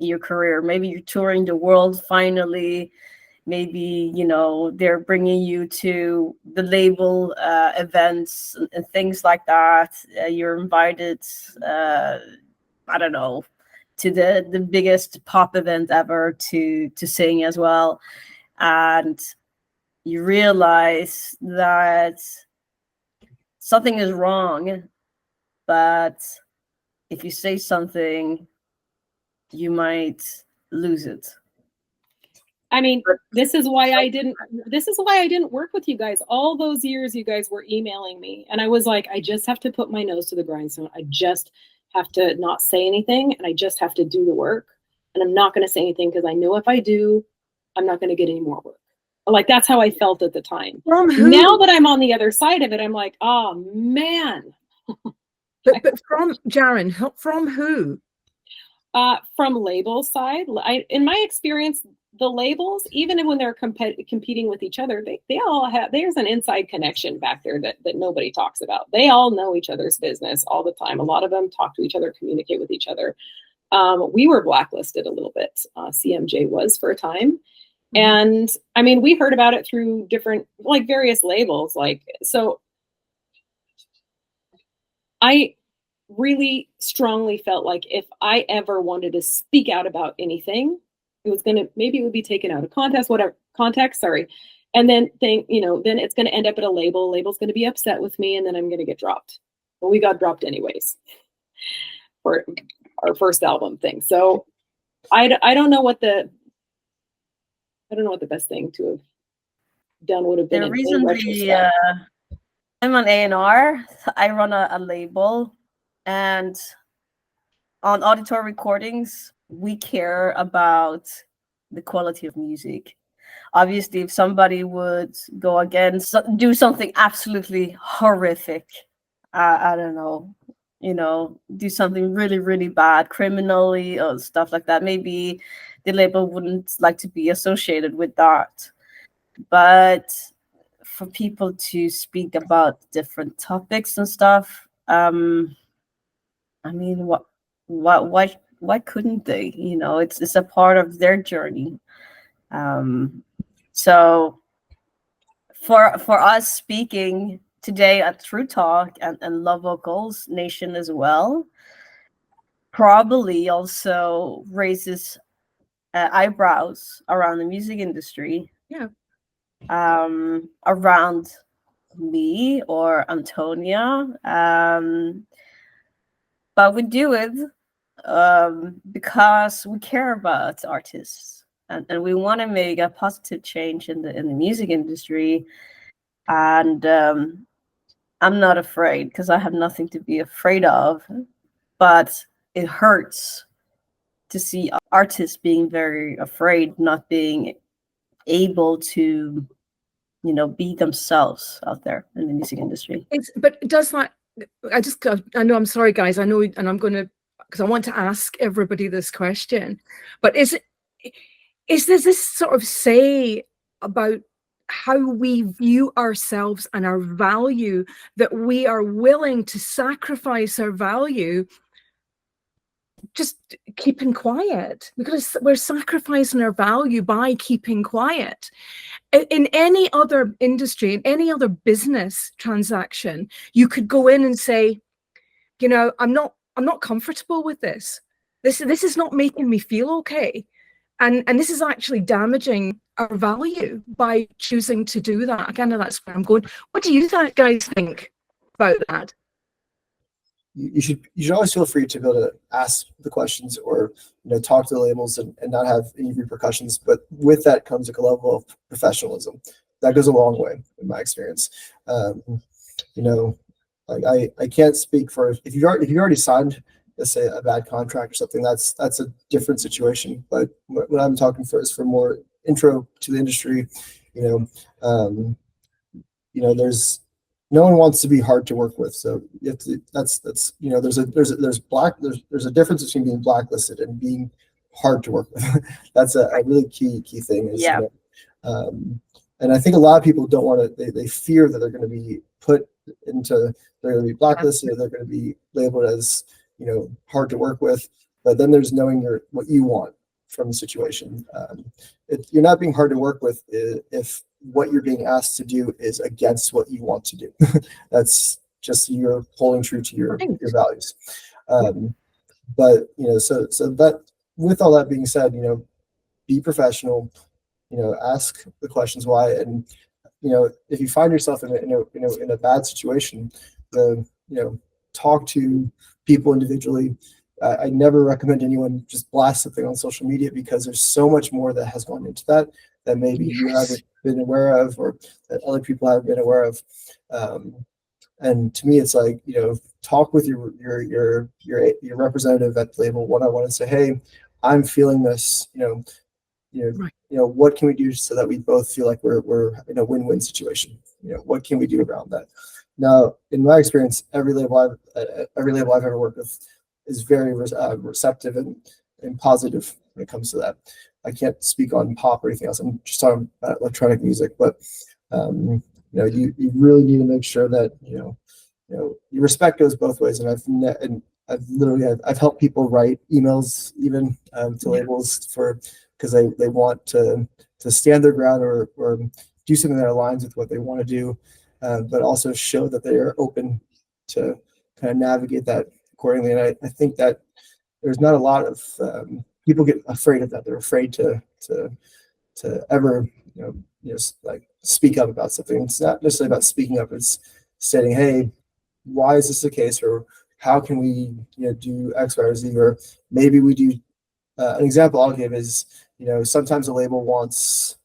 Speaker 6: In your career. Maybe you're touring the world finally. Maybe, they're bringing you to the label events and things like that. You're invited, I don't know, to the biggest pop event ever to sing as well. And you realize that something is wrong, but if you say something, you might lose it.
Speaker 7: I mean, this is why I didn't work with you guys. All those years you guys were emailing me, and I was like, I just have to put my nose to the grindstone. I just have to not say anything, and I just have to do the work. And I'm not going to say anything because I know if I do, I'm not going to get any more work. Like, that's how I felt at the time. Now that I'm on the other side of it, I'm like, oh man,
Speaker 4: But from Jaren, from who?
Speaker 7: From label side, in my experience, the labels, even when they're competing with each other, they all have, there's an inside connection back there that nobody talks about. They all know each other's business all the time. A lot of them talk to each other, communicate with each other. We were blacklisted a little bit. CMJ was for a time. And I mean, we heard about it through different, like various labels. Like, so I really strongly felt like if I ever wanted to speak out about anything, it was maybe it would be taken out of context, sorry. And then then it's gonna end up at a label. Label's gonna be upset with me, and then I'm gonna get dropped. Well, we got dropped anyways for our first album thing. So I don't know what the best thing to have done would have been.
Speaker 6: The reason I'm on A&R, I run a label, and on auditor recordings, we care about the quality of music. Obviously, if somebody would go against, do something absolutely horrific, I don't know, do something really, really bad, criminally or stuff like that, maybe the label wouldn't like to be associated with that. But for people to speak about different topics and stuff, I mean, why couldn't they? It's a part of their journey. So for us speaking today at True Talk and Love Vocals Nation as well, probably also raises eyebrows around the music industry.
Speaker 4: Yeah.
Speaker 6: Around me or Antonia. But we do it because we care about artists and we want to make a positive change in the music industry. And I'm not afraid because I have nothing to be afraid of, but it hurts to see artists being very afraid, not being able to, be themselves out there in the music industry.
Speaker 4: But does that? I know. I'm sorry, guys. I know, and I'm going to, because I want to ask everybody this question. But is there this sort of say about how we view ourselves and our value, that we are willing to sacrifice our value? Just keeping quiet, because we're sacrificing our value by keeping quiet. In any other industry, in any other business transaction, you could go in and say, I'm not comfortable with this. This is not making me feel okay, and this is actually damaging our value by choosing to do that. Again, that's where I'm going. What do you guys think about that?
Speaker 8: You should always feel free to be able to ask the questions or talk to the labels and not have any repercussions. But with that comes a level of professionalism that goes a long way in my experience. I can't speak for if you already signed, let's say, a bad contract or something. That's a different situation. But what I'm talking for is for more intro to the industry. There's no one wants to be hard to work with, so you have to, that's there's a difference between being blacklisted and being hard to work with. That's a really key thing.
Speaker 6: Yeah.
Speaker 8: And I think a lot of people don't want to. They fear that they're going to be put into, they're going to be blacklisted, or they're going to be labeled as hard to work with. But then there's knowing what you want from the situation. You're not being hard to work with if what you're being asked to do is against what you want to do. That's just you're holding true to your values. But so that, with all that being said, be professional. Ask the questions why, and if you find yourself in a bad situation, talk to people individually. I never recommend anyone just blast something on social media, because there's so much more that has gone into that maybe you haven't been aware of, or that other people haven't been aware of. And to me, it's like, talk with your representative at the label one-on-one and say, hey, I'm feeling this,
Speaker 4: Right.
Speaker 8: What can we do so that we both feel like we're in a win-win situation? What can we do around that? Now, in my experience, every label I've ever worked with is very receptive and positive when it comes to that. I can't speak on pop or anything else. I'm just talking about electronic music, but you know, you really need to make sure that you know your respect goes both ways. And I've helped people write emails even to labels because they want to stand their ground or do something that aligns with what they want to do, but also show that they are open to kind of navigate that accordingly. And I think that there's not a lot of people get afraid of that. They're afraid to ever like speak up about something. It's not necessarily about speaking up. It's saying, hey, why is this the case, or how can we do X, Y, or Z, or maybe we do. An example I'll give is sometimes a label wants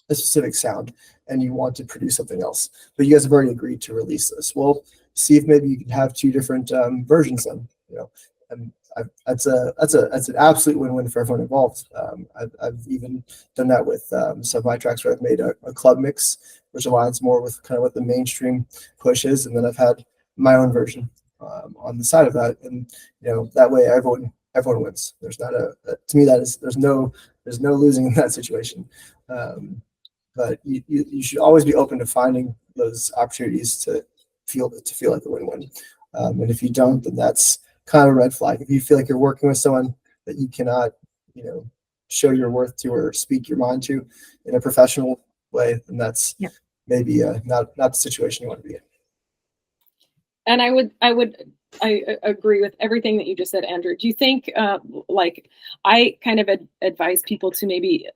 Speaker 8: a specific sound and you want to produce something else, but you guys have already agreed to release this. Well, see if maybe you can have two different versions then. And that's an absolute win-win for everyone involved. I've even done that with some of my tracks where I've made a club mix, which aligns more with kind of what the mainstream push is, and then I've had my own version on the side of that, and that way everyone wins. There's not to me there's no losing in that situation. But you should always be open to finding those opportunities to feel like a win-win. And if you don't, then that's kind of a red flag. If you feel like you're working with someone that you cannot, show your worth to or speak your mind to in a professional way, then that's maybe not the situation you want to be in.
Speaker 7: And I agree with everything that you just said, Andrew. Do you think, I kind of advise people to maybe,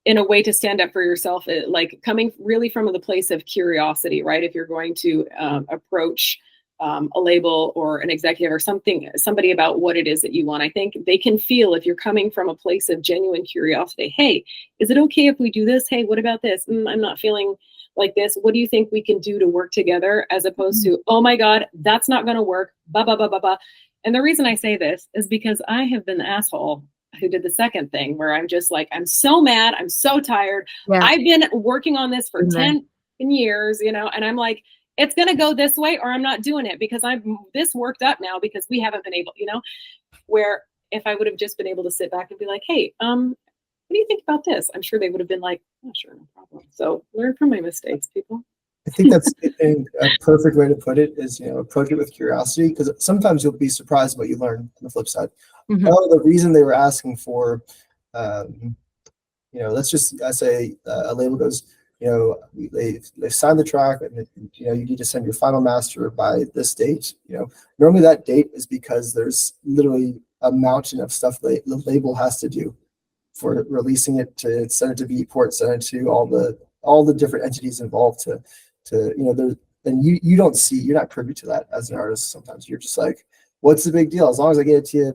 Speaker 7: in a way to stand up for yourself, like coming really from the place of curiosity, right? If you're going to approach a label or an executive or somebody about what it is that you want, I think they can feel if you're coming from a place of genuine curiosity. Hey, is it okay if we do this? Hey, what about this? I'm not feeling like this. What do you think we can do to work together? As opposed to, oh my God, that's not going to work. Blah, blah, blah, blah, blah. And the reason I say this is because I have been the asshole who did the second thing, where I'm just like, I'm so mad. I'm so tired. Yeah. I've been working on this for 10 years, and I'm like, it's going to go this way or I'm not doing it because I'm this worked up now because we haven't been able, where if I would have just been able to sit back and be like, hey, what do you think about this? I'm sure they would have been like, oh, sure, no problem. So learn from my mistakes, people.
Speaker 8: I think that's a perfect way to put it is, approach it with curiosity, because sometimes you'll be surprised what you learn on the flip side. Mm-hmm. Oh, the reason they were asking for, let's just say a label goes, they signed the track and you need to send your final master by this date. Normally that date is because there's literally a mountain of stuff the label has to do for releasing it, to send it to Beatport, send it to all the different entities involved to and you don't see, you're not privy to that as an artist. Sometimes you're just like, what's the big deal? As long as I get it to you,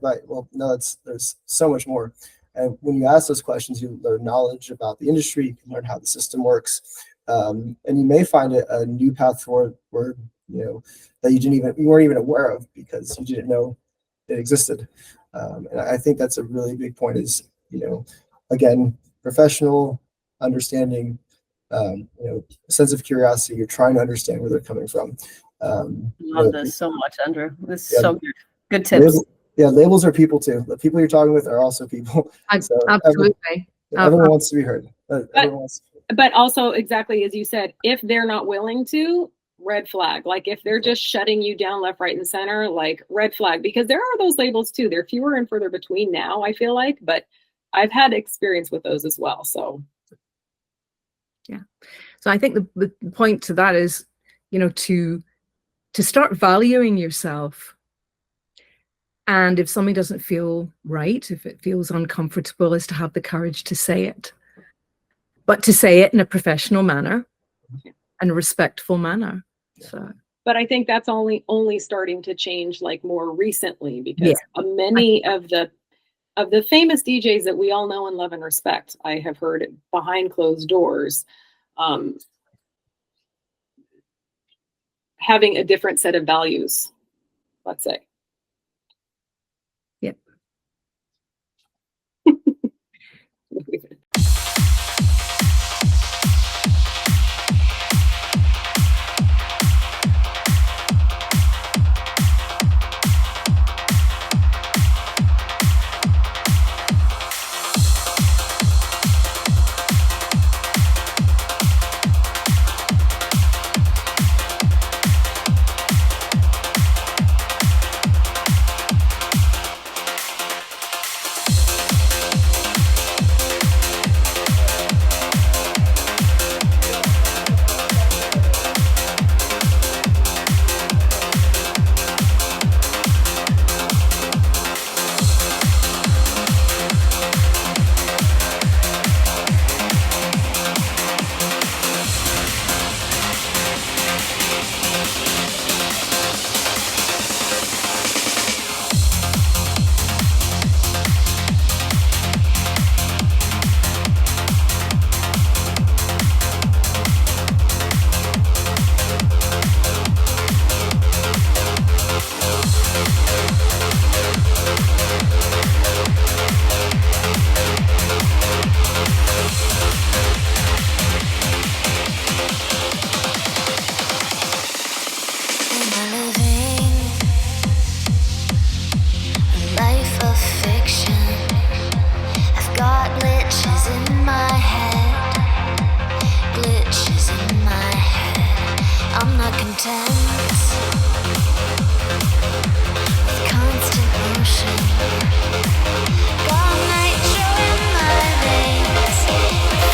Speaker 8: there's so much more. And when you ask those questions, you learn knowledge about the industry, you can learn how the system works. And you may find a new path forward where, that you weren't even aware of because you didn't know it existed. And I think that's a really big point is, again, professional understanding, sense of curiosity. You're trying to understand where they're coming from.
Speaker 6: Love this so much, Andrew. This is so good. Good tips.
Speaker 8: Labels are people too. The people you're talking with are also people. So
Speaker 4: absolutely.
Speaker 8: Everyone wants to be heard.
Speaker 7: But also, exactly as you said, if they're not willing to, red flag. Like if they're just shutting you down left, right, and center, like red flag. Because there are those labels too. They're fewer and further between now, I feel like. But I've had experience with those as well. So.
Speaker 4: Yeah. So I think the point to that is, to start valuing yourself. And if something doesn't feel right, if it feels uncomfortable, is to have the courage to say it, but to say it in a professional manner and a respectful manner. So,
Speaker 7: but I think that's only starting to change like more recently, because many of the famous DJs that we all know and love and respect, I have heard behind closed doors, having a different set of values, let's say.
Speaker 4: Yep.
Speaker 9: intense, with constant motion. Got nitro in my veins,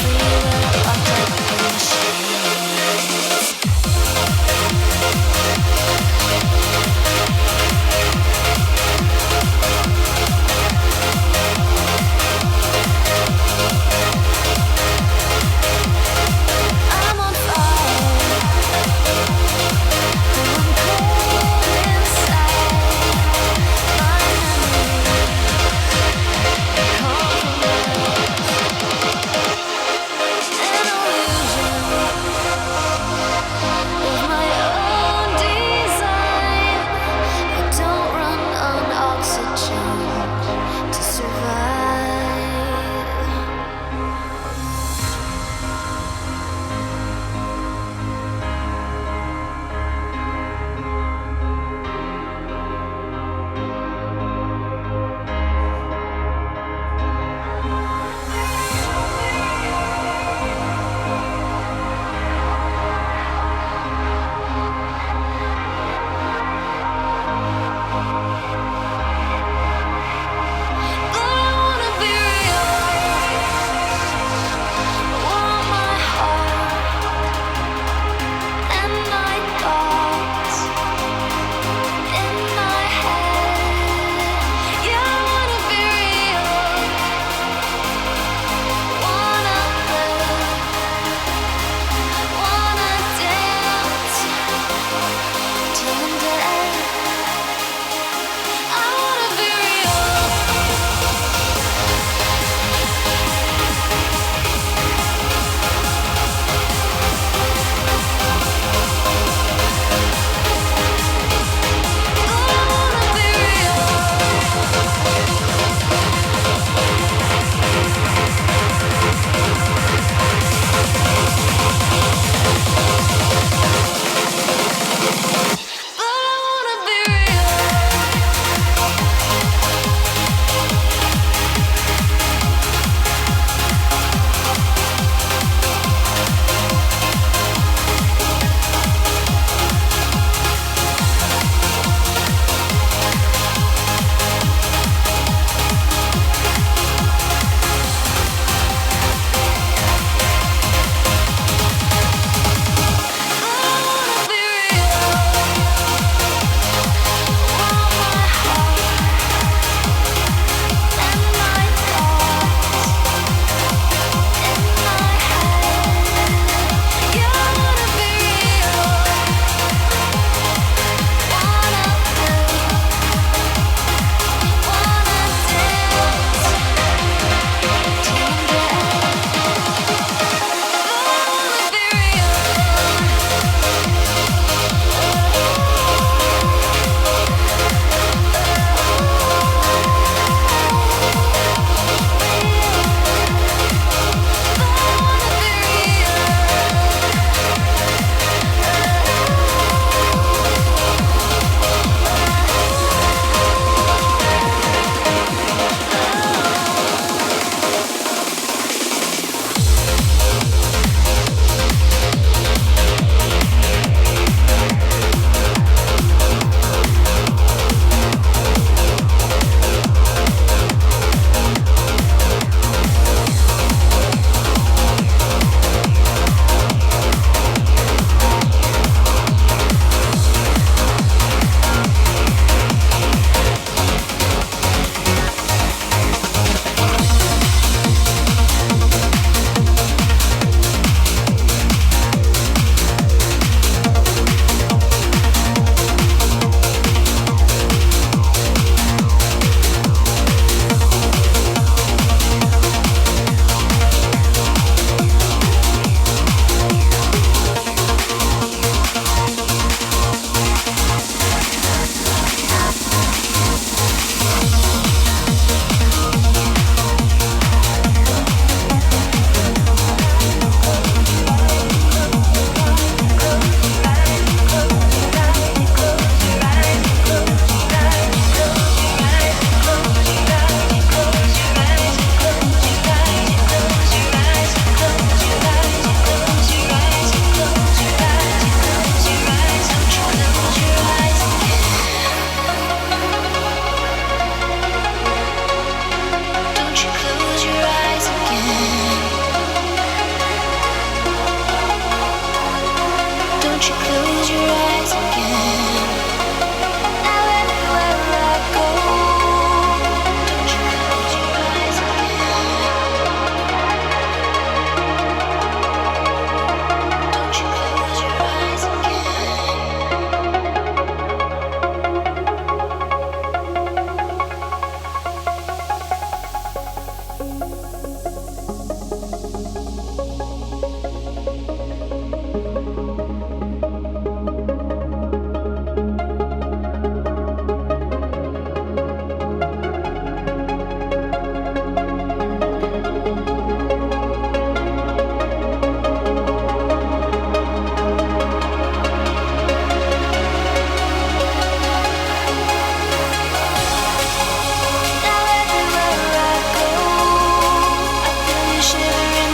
Speaker 9: free will of revolution. I'm on fire.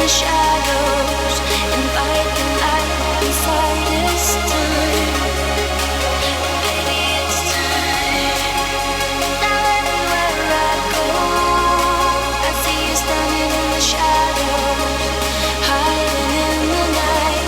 Speaker 9: the shadows, invite the light inside. It's time, baby, it's time. Now everywhere I go, I see you standing in the shadows, hiding in the night.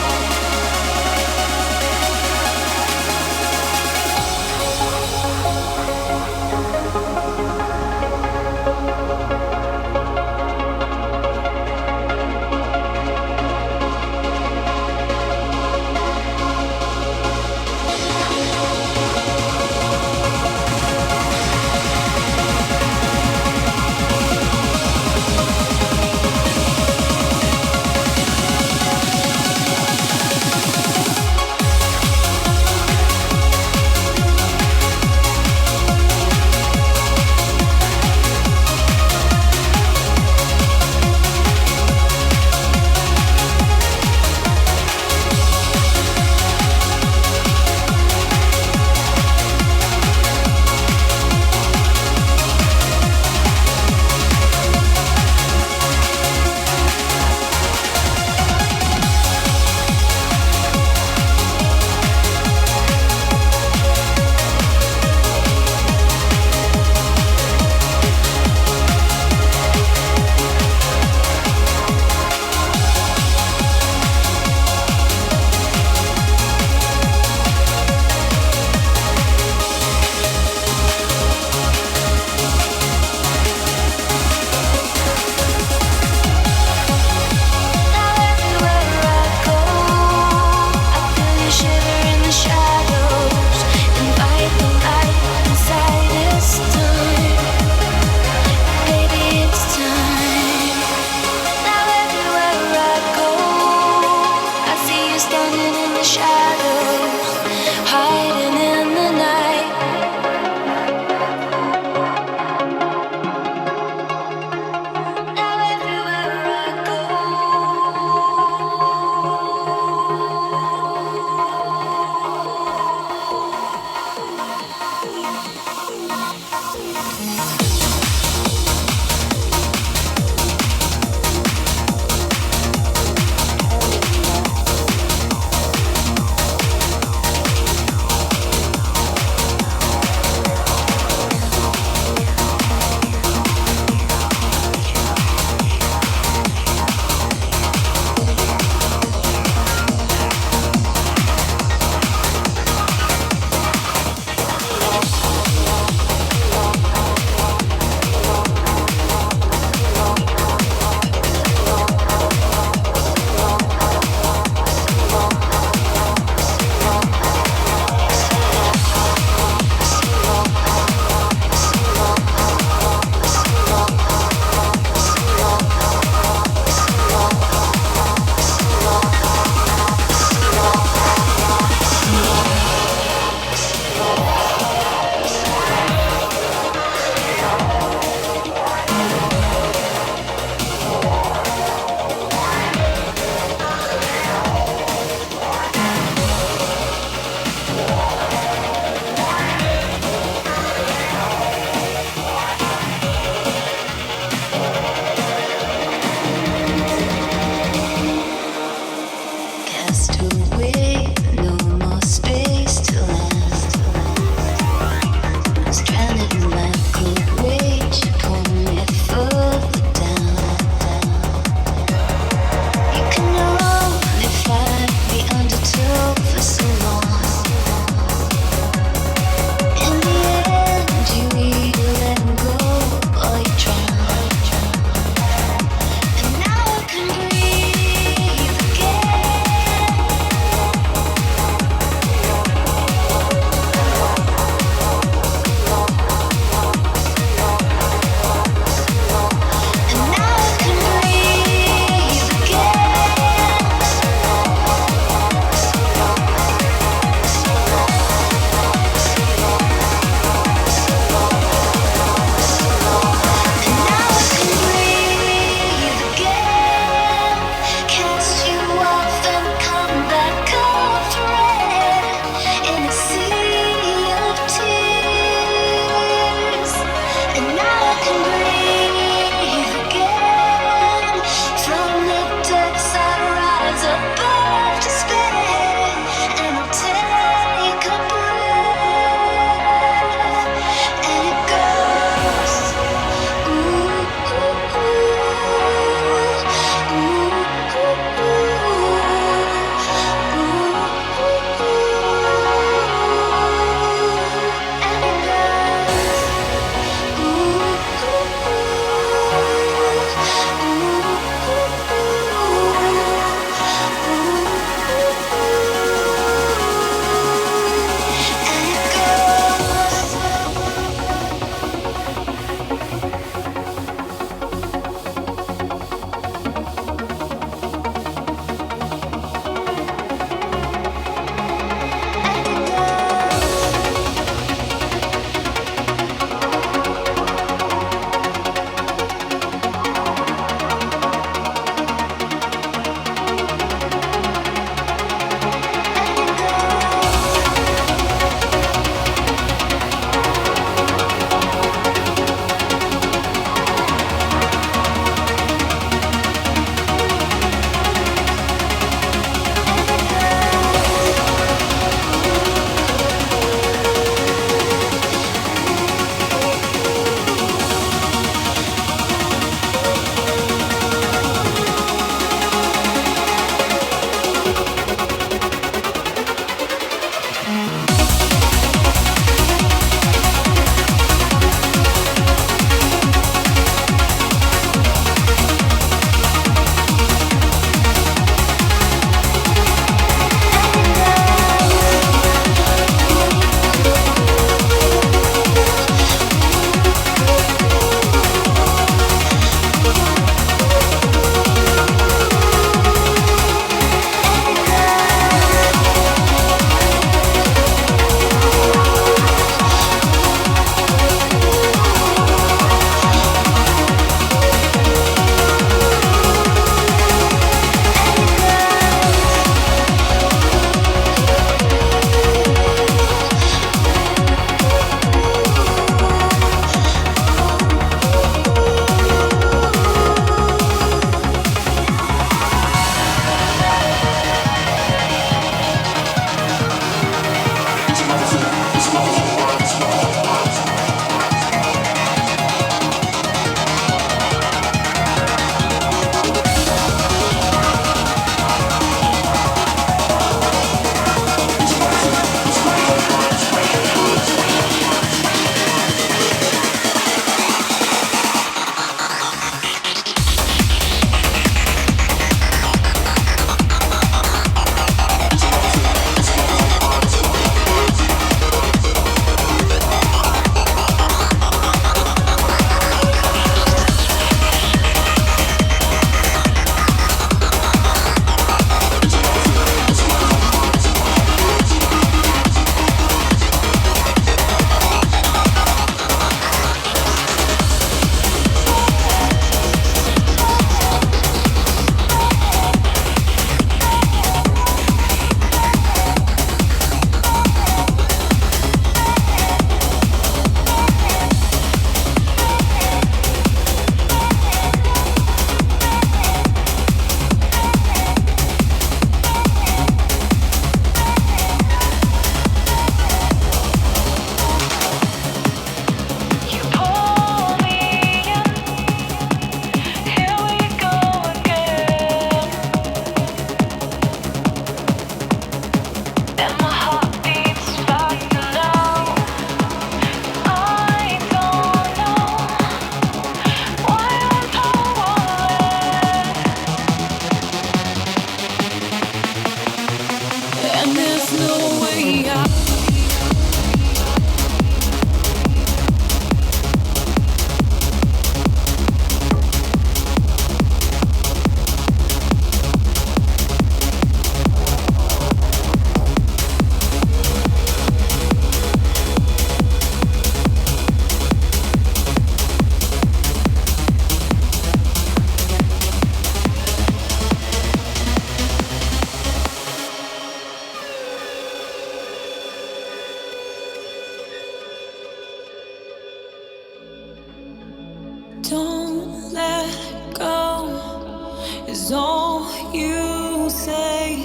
Speaker 3: is all you say.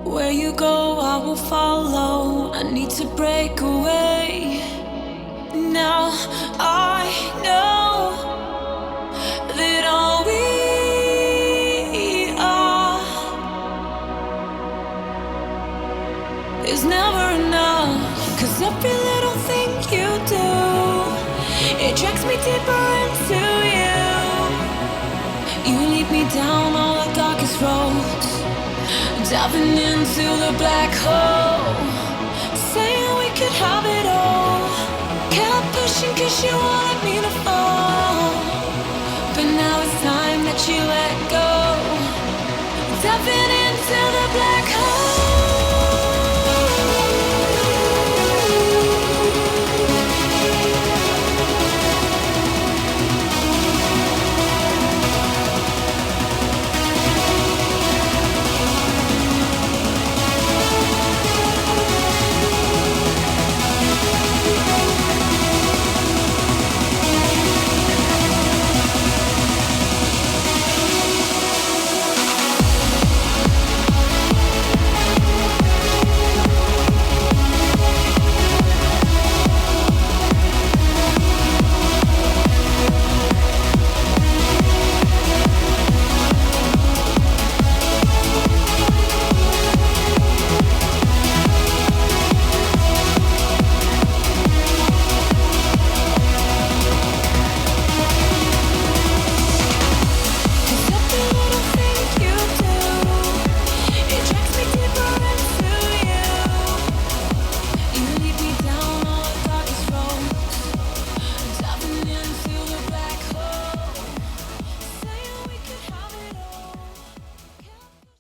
Speaker 3: Where you go, I will follow. I need to break away. Now I know that all we are is never enough. 'Cause every little thing you do, it drags me deeper into you. You lead me down all the darkest roads, diving into the black hole, saying we could have it all. Kept pushing 'cause you wanted me to fall, but now it's time that you let go.